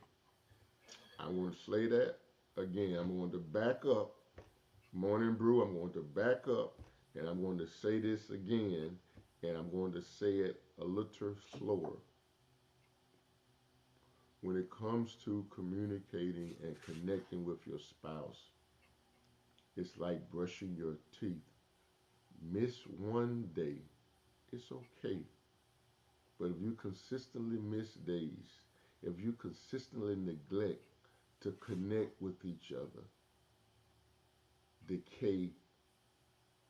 I'm going to say that again. I'm going to back up. Morning Brew, I'm going to back up, and I'm going to say this again, and I'm going to say it a little slower. When it comes to communicating and connecting with your spouse, it's like brushing your teeth. Miss one day, it's okay. But if you consistently miss days, if you consistently neglect to connect with each other, decay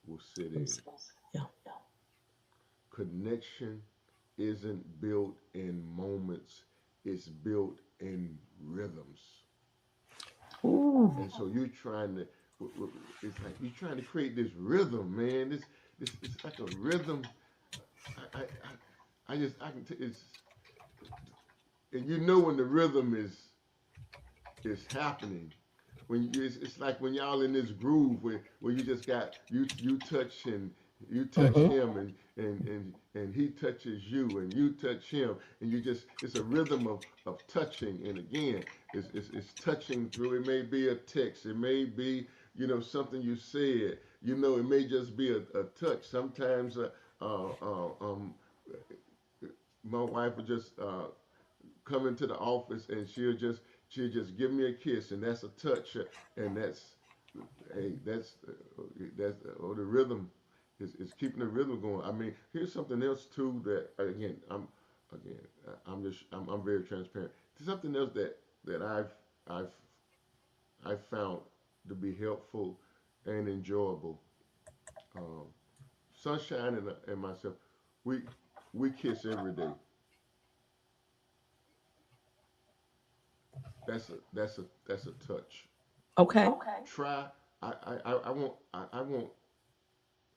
will sit in. Yeah. Connection isn't built in moments, it's built in rhythms. Ooh. And so you're trying to, it's like you're trying to create this rhythm, man. This it's like a rhythm. I just, I can, it's, and you know when the rhythm is happening. It's like when y'all in this groove where you just got you touch and you touch Mm-hmm. him and he touches you and you touch him and you just it's a rhythm of touching and again it's touching through it may be a text it may be something you said it may just be a touch sometimes uh, uh, um, my wife would just come into the office and she'll just give me a kiss and that's a touch and that's hey that's the rhythm is keeping the rhythm going. I mean, here's something else too that again I'm very transparent. There's something else that I've I've found to be helpful and enjoyable. Um, Sunshine and myself, we we kiss every day. That's a touch. Okay. Try.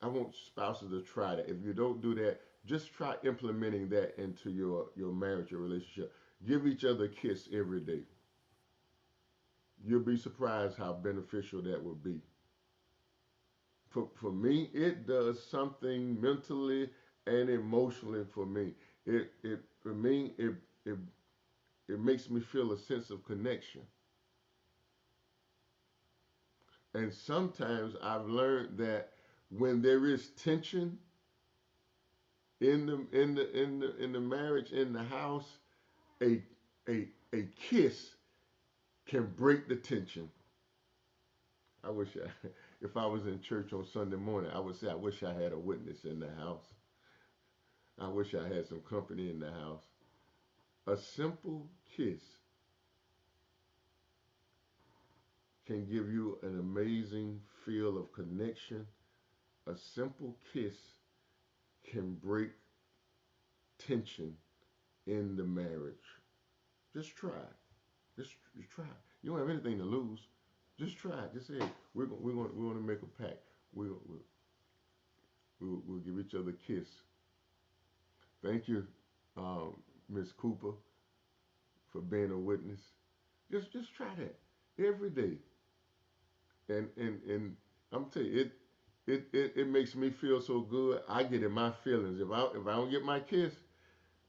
I want spouses to try that. If you don't do that, just try implementing that into your marriage, your relationship. Give each other a kiss every day. You'll be surprised how beneficial that will be. For me, it does something mentally and emotionally for me. It for me it it makes me feel a sense of connection. And sometimes I've learned that when there is tension in the marriage in the house, a a kiss can break the tension. I wish if I was in church on Sunday morning, I would say I wish I had a witness in the house. I wish I had some company in the house. A simple kiss can give you an amazing feel of connection. A simple kiss can break tension in the marriage. Just try. Just try. You don't have anything to lose. Just try. Just say, hey, we're gonna make a pact. We'll give each other a kiss. Thank you, Miss Cooper, for being a witness. Just try that every day. And I'm telling you, it makes me feel so good. I get in my feelings. If I don't get my kiss,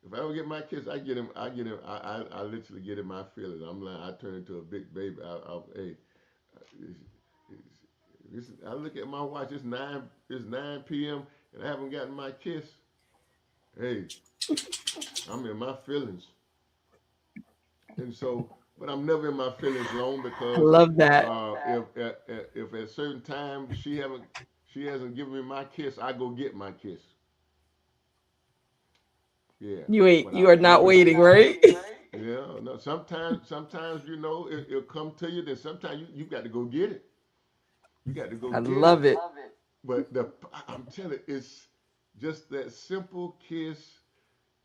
if I don't get my kiss, I literally get in my feelings. I'm like, I turn into a big baby. Hey, it's, I look at my watch. It's 9 p.m. and I haven't gotten my kiss. Hey, I'm in my feelings. And so, but I'm never in my feelings long I because love that. if at certain times she hasn't given me my kiss, I go get my kiss. Yeah, but You are not waiting, right? yeah, no. Sometimes it'll come to you. Then sometimes you got to go get it. You got to go I get it. love it. But I'm telling you, it's just that simple kiss.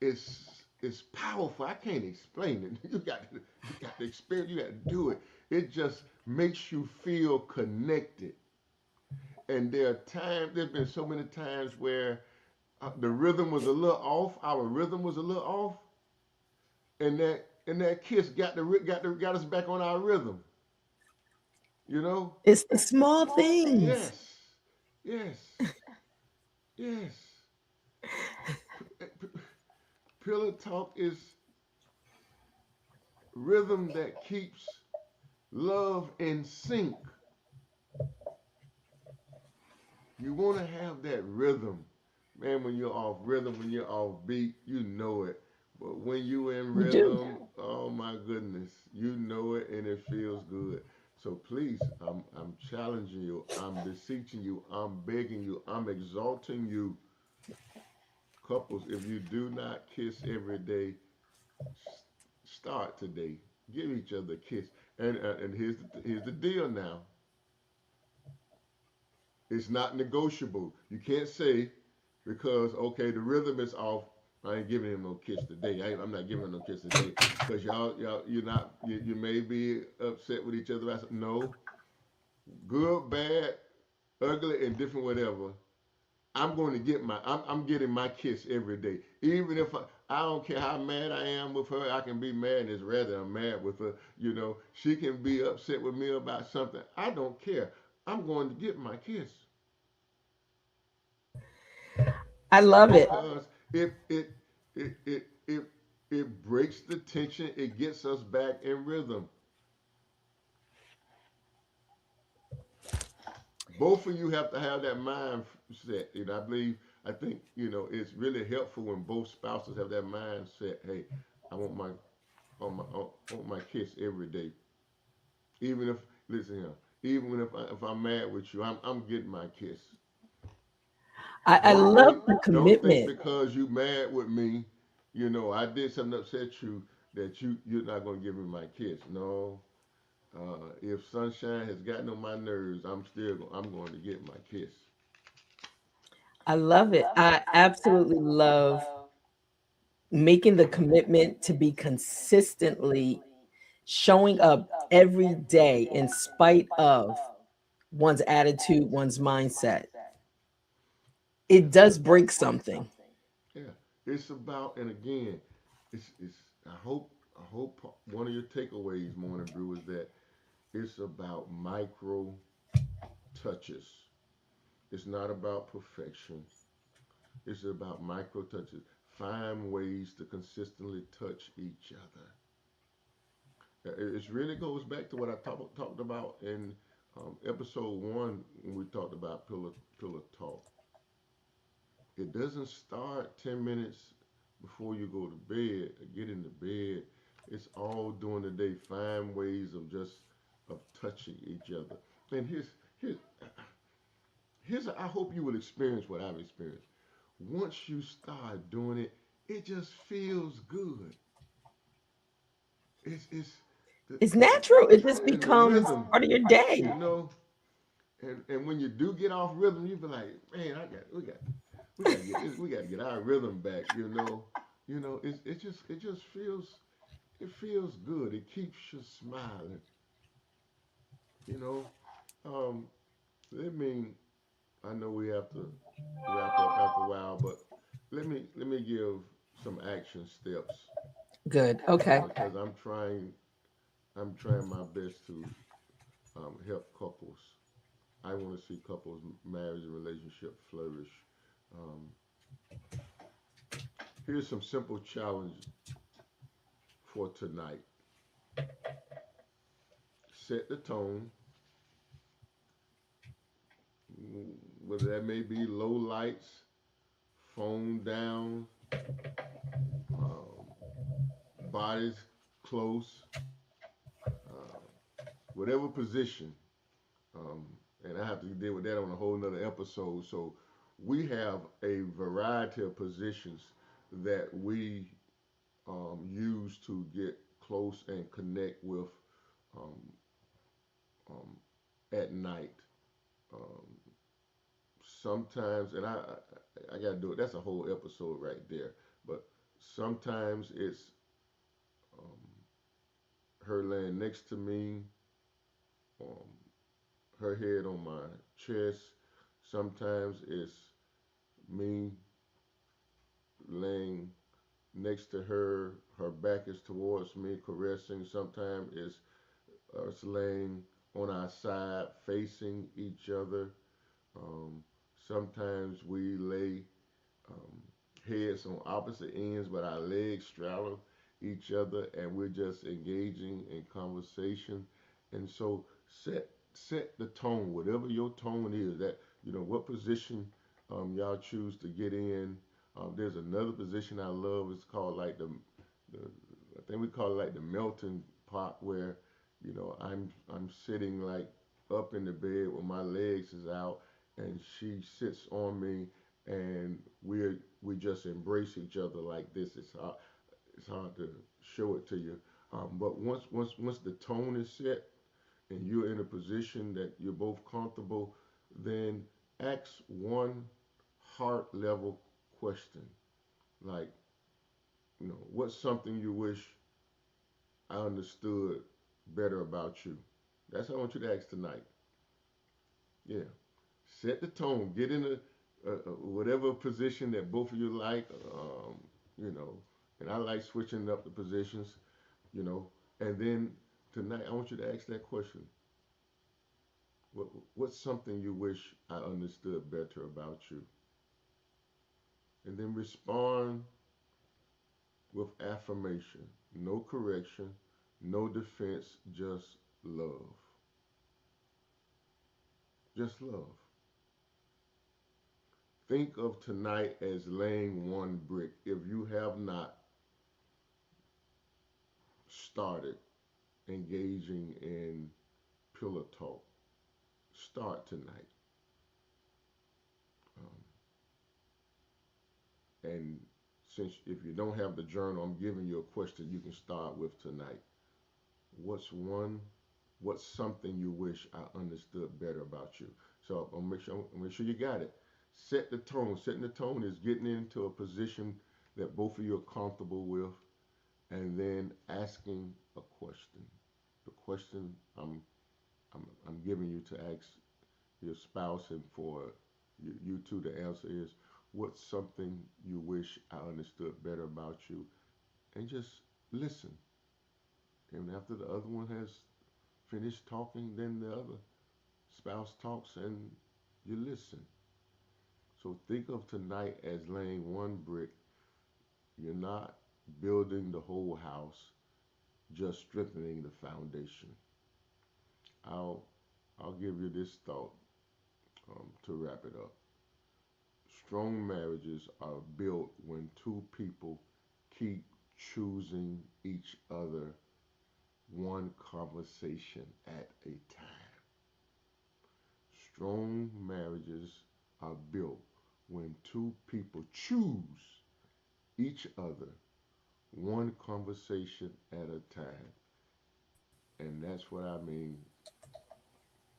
It's powerful. I can't explain it. You got to experience. You got to do it. It just makes you feel connected. And there's been so many times where the rhythm was a little off. Our rhythm was a little off, and that kiss got us back on our rhythm. You know? It's the small things. Yes, yes, yes. Pillow talk is rhythm that keeps love in sync. You want to have that rhythm. Man, when you're off rhythm, when you're off beat, you know it. But when you in You do. rhythm, oh my goodness, you know it and it feels good. So please, I'm challenging you, I'm beseeching you, I'm begging you, I'm exalting you, couples. If you do not kiss every day, start today. Give each other a kiss. And here's the deal now. It's not negotiable. You can't say because okay the rhythm is off. I ain't giving him no kiss today. I'm not giving him no kiss today because y'all you may be upset with each other about something. No, good, bad, ugly, and different whatever. I'm getting my kiss every day. Even if I don't care how mad I am with her, I can be mad and it's rather I'm mad with her. She can be upset with me about something. I don't care. I'm going to get my kiss. I love it. Because it breaks the tension. It gets us back in rhythm. Both of you have to have that mindset. And I think it's really helpful when both spouses have that mindset. Hey, I want I want my kiss every day. Even if listen here, even if I'm mad with you, I'm getting my kiss. I Don't love think the don't think commitment. because you mad with me, I did something to upset you that you're not gonna give me my kiss. No. If sunshine has gotten on my nerves, I'm going to get my kiss. I love it. I absolutely love making the commitment to be consistently showing up every day in spite of one's attitude, one's mindset. Yeah, It does break something. yeah. It's about and again, it's. I hope one of your takeaways, Morning Brew, is that it's about micro touches. It's not about perfection. It's about micro touches. Find ways to consistently touch each other. It really goes back to what I talked about in episode one when we talked about pillar talk. It doesn't start 10 minutes before you go to bed. Get into bed. It's all during the day. Find ways of touching each other. And here's I hope you will experience what I've experienced. Once you start doing it, it just feels good. It's It's I'm natural. It just telling you, in the becomes rhythm, part of your day. you know. And when you do get off rhythm, you be like, man, we got to get this, we got to get our rhythm back. It feels good. It keeps you smiling. You know, um, let me. I know we have to wrap up after a while, but let me give some action steps Good. Okay. because I'm trying my best to help couples. I want to see couples, marriage, and relationship flourish. Um, Here's some simple challenge for tonight. Set the tone, whether that may be low lights, phone down, um, bodies close, uh, whatever position. Um, and I have to deal with that on a whole nother episode. So we have a variety of positions that we use to get close and connect with um, um, at night. Um, Sometimes, and I got to do it. That's a whole episode right there. But sometimes it's um, her laying next to me, um, her head on my chest. Sometimes it's me laying next to her. Her back is towards me, caressing. Sometimes it's us laying on our side, facing each other. Um, Sometimes we lay um, heads on opposite ends, but our legs straddle each other, and we're just engaging in conversation. And so set the tone, whatever your tone is. That what position y'all choose to get in. There's another position I love. It's called like the I think we call it like the melting pot, where I'm sitting like up in the bed with my legs is out, and she sits on me, and we just embrace each other like this. It's hard to show it to you. But once the tone is set and you're in a position that you're both comfortable, then ask one heart level question, like, what's something you wish I understood better about you? That's what I want you to ask tonight. Yeah. Set the tone. Get in whatever position that both of you like. You know, and I like switching up the positions. You know, and then tonight I want you to ask that question. What what's something you wish I understood better about you? And then respond with affirmation. No correction, no defense, just love. Just love. Think of tonight as laying one brick. If you have not started engaging in pillow talk, start tonight. And since if you don't have the journal, I'm giving you a question you can start with tonight. What's one, what's something you wish I understood better about you? So I'll make sure you got it. Set the tone. Setting the tone is getting into a position that both of you are comfortable with, and then asking a question. The question I'm giving you to ask your spouse and for you two to answer is, what's something you wish I understood better about you? And just listen. And after the other one has finished talking, then the other spouse talks and you listen. So think of tonight as laying one brick. You're not building the whole house, just strengthening the foundation. I'll I'll give you this thought to wrap it up. Strong marriages are built when two people keep choosing each other one conversation at a time. Strong marriages are built when two people choose each other one conversation at a time. And that's what I mean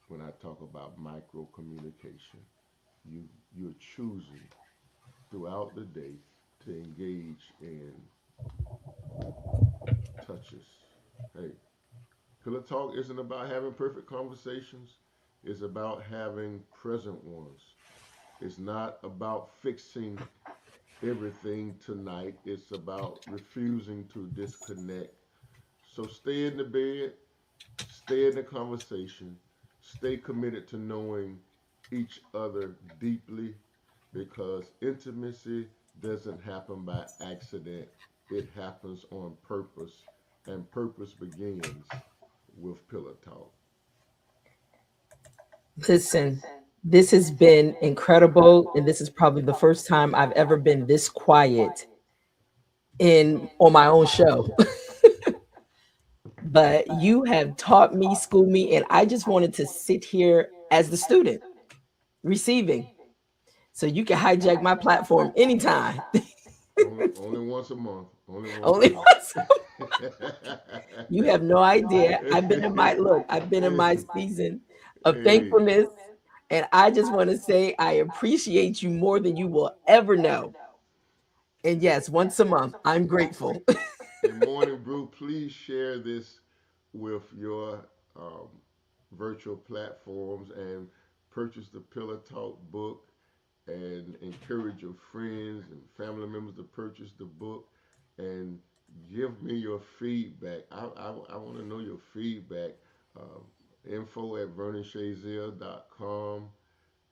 when I talk about micro communication. You you're choosing throughout the day to engage in touches. Hey, pillow talk isn't about having perfect conversations. It's about having present ones. It's not about fixing everything tonight. It's about refusing to disconnect. So stay in the bed, stay in the conversation, stay committed to knowing each other deeply because intimacy doesn't happen by accident. It happens on purpose, and purpose begins with pillow talk. Listen, this has been incredible, and this is probably the first time I've ever been this quiet in on my own show. But you have taught me, schooled me, and I just wanted to sit here as the student receiving. So you can hijack my platform anytime. Only once a month. Only once a Only month. once. You have no idea. I've been in my season of Hey, thankfulness. And I just want to say I appreciate you more than you will ever know. And yes, once a month, I'm grateful. and Morning Brew, please share this with your um, virtual platforms and purchase the Pillar Talk book and encourage your friends and family members to purchase the book and give me your feedback. I want to know your feedback. Um, info@vernonshaziel.com,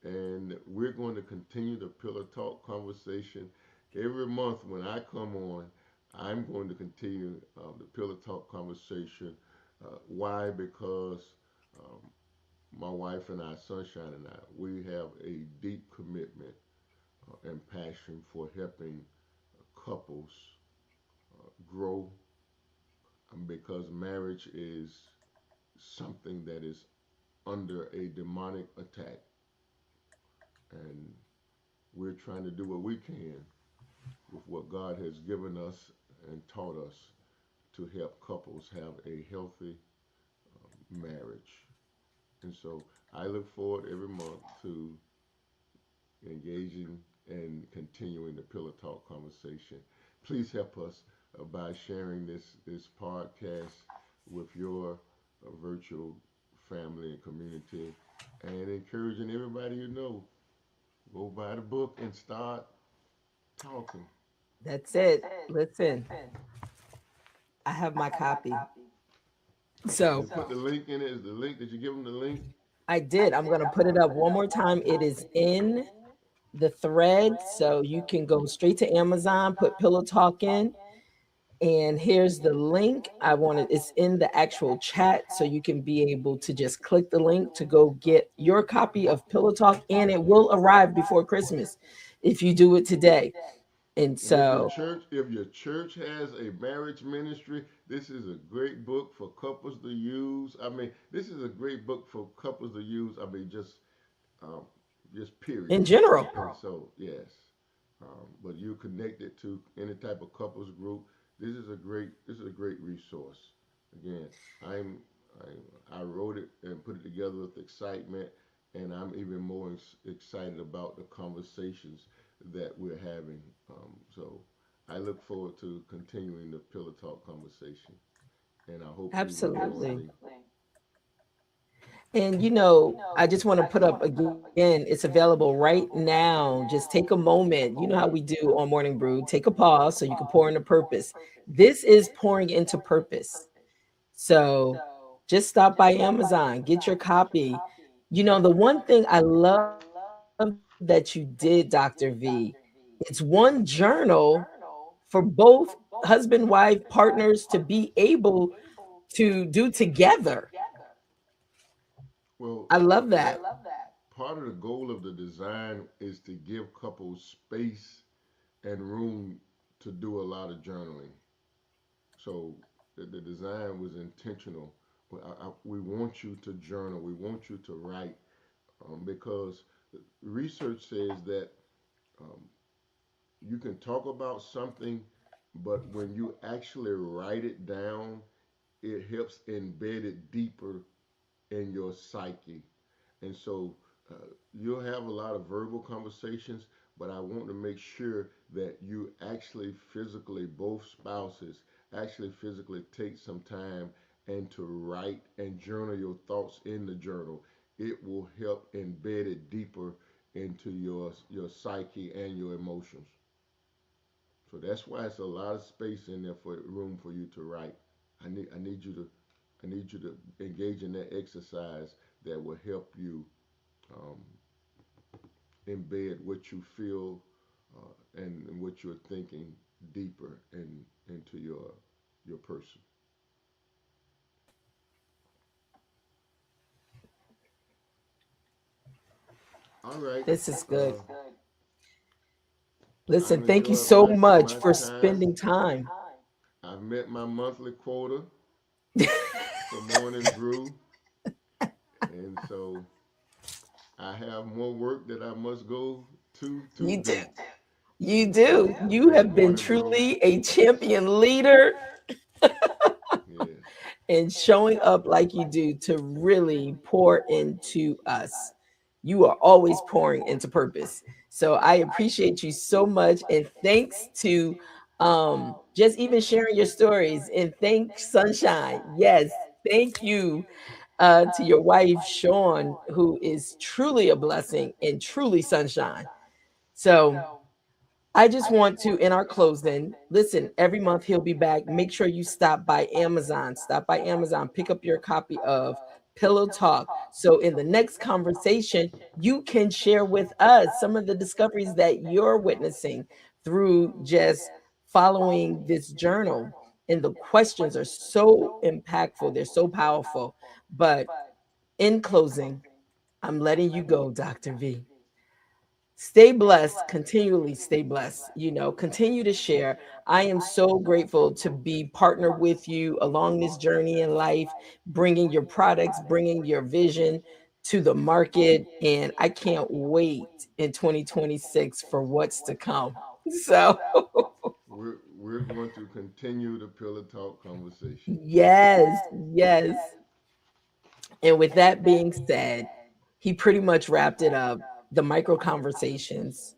and we're going to continue the Pillar Talk conversation every month. When I come on, I'm going to continue the Pillar Talk conversation. Why? Because um, my wife and I, Sunshine and I, we have a deep commitment and passion for helping couples grow, because marriage is something that is under a demonic attack, and we're trying to do what we can with what God has given us and taught us to help couples have a healthy marriage. And so I look forward every month to engaging and continuing the Pillar Talk conversation. Please help us by sharing this podcast with your virtual family and community, and encouraging everybody you know, go buy the book and start talking. That's it. Listen, I have my copy. So And put the link in it. Is the link? Did you give them the link? I did. I'm going to put it up one more time. It is in the thread. So you can go straight to Amazon, put Pillow Talk in. And here's the link. I want it, it's in the actual chat. So you can be able to just click the link to go get your copy of Pillow Talk. And it will arrive before Christmas if you do it today. And And so, if your church has a marriage ministry, this is a great book for couples to use. I mean, this is a great book for couples to use. I mean, um, just period. in general, And so, yes, but you connect it to any type of couples group. This is a great resource. Again, I'm I wrote it and put it together with excitement, and I'm even more excited about the conversations that we're having. So I look forward to continuing the Pillar Talk conversation, and I hope you will join absolutely. me. And I just want to put up again, it's available right now. Just take a moment. You know how we do on Morning Brew. Take a pause so you can pour into purpose. This is pouring into purpose. So just stop by Amazon, get your copy. The one thing I love that you did, Dr. V, it's one journal for both husband, wife, partners to be able to do together. Well, I love that. that part of the goal of the design is to give couples space and room to do a lot of journaling. So the design was intentional. We want you to journal. We want you to write, because research says that um, you can talk about something, but when you actually write it down, it helps embed it deeper in your psyche. And so you'll have a lot of verbal conversations, but I want to make sure that you actually physically, both spouses, actually physically take some time and to write and journal your thoughts in the journal. It will help embed it deeper into your psyche and your emotions. So that's why it's a lot of space in there for room for you to write. I need you to engage in that exercise that will help you um, embed what you feel and what you're thinking deeper into your person. All right. This is good. Uh, Listen, I've thank you enjoyed so much my for time. spending time. I've met my monthly quota for morning brew, and so I have more work that I must go to You do. do. You And so do. You this have been morning brew, truly a champion leader yes, and showing up like you do to really pour into us. You are always pouring into purpose. So I appreciate you so much. And thanks to just even sharing your stories. And thanks, Sunshine. Yes. Thank you to your wife, Sean, who is truly a blessing and truly sunshine. So I just want to, in our closing, listen, every month he'll be back. Make sure you stop by Amazon. Stop by Amazon, pick up your copy of Pillow Talk. So in the next conversation, you can share with us some of the discoveries that you're witnessing through just following this journal. And the questions are so impactful, they're so powerful. But in closing, I'm letting you go, Dr. V. Stay blessed, continually stay blessed, continue to share. I am so grateful to be partnered with you along this journey in life, bringing your products, bringing your vision to the market, and I can't wait in 2026 for what's to come. So we're going to continue the pillow talk conversation. yes, yes. And with that being said, he pretty much wrapped it up. The micro conversations,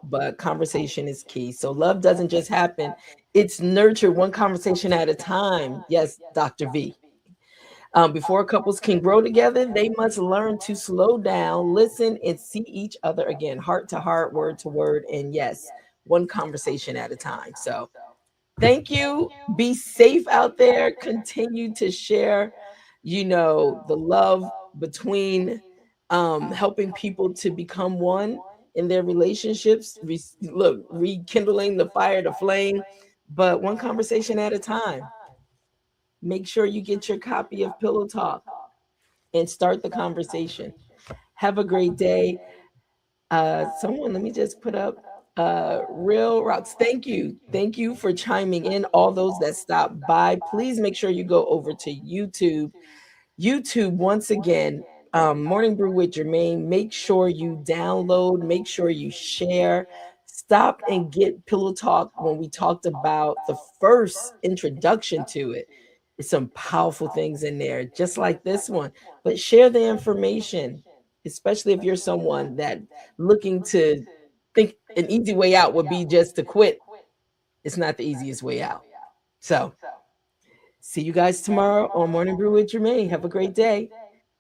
but conversation is key. So love doesn't just happen, it's nurtured one conversation at a time. Yes, Dr. V. Before couples can grow together, they must learn to slow down, listen, and see each other again, heart to heart, word to word. And yes, one conversation at a time. So thank you. Be safe out there. Continue to share, the love between helping people to become one in their relationships. Look, rekindling the fire, the flame, but one conversation at a time. Make sure you get your copy of Pillow Talk and start the conversation. Have a great day. Someone, let me just put up Real Rocks. Thank you. Thank you for chiming in. All those that stopped by, please make sure you go over to YouTube. YouTube, once again, Morning Brew with Germaine. Make sure you download, make sure you share. Stop and get Pillow Talk when we talked about the first introduction to it. It's some powerful things in there, just like this one. But share the information, especially if you're someone that looking to think an easy way out would be just to quit. It's not the easiest way out. So see you guys tomorrow on Morning Brew with Jermaine. Have a great day.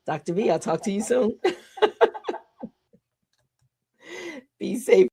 Dr. V, I'll talk to you soon. Be safe.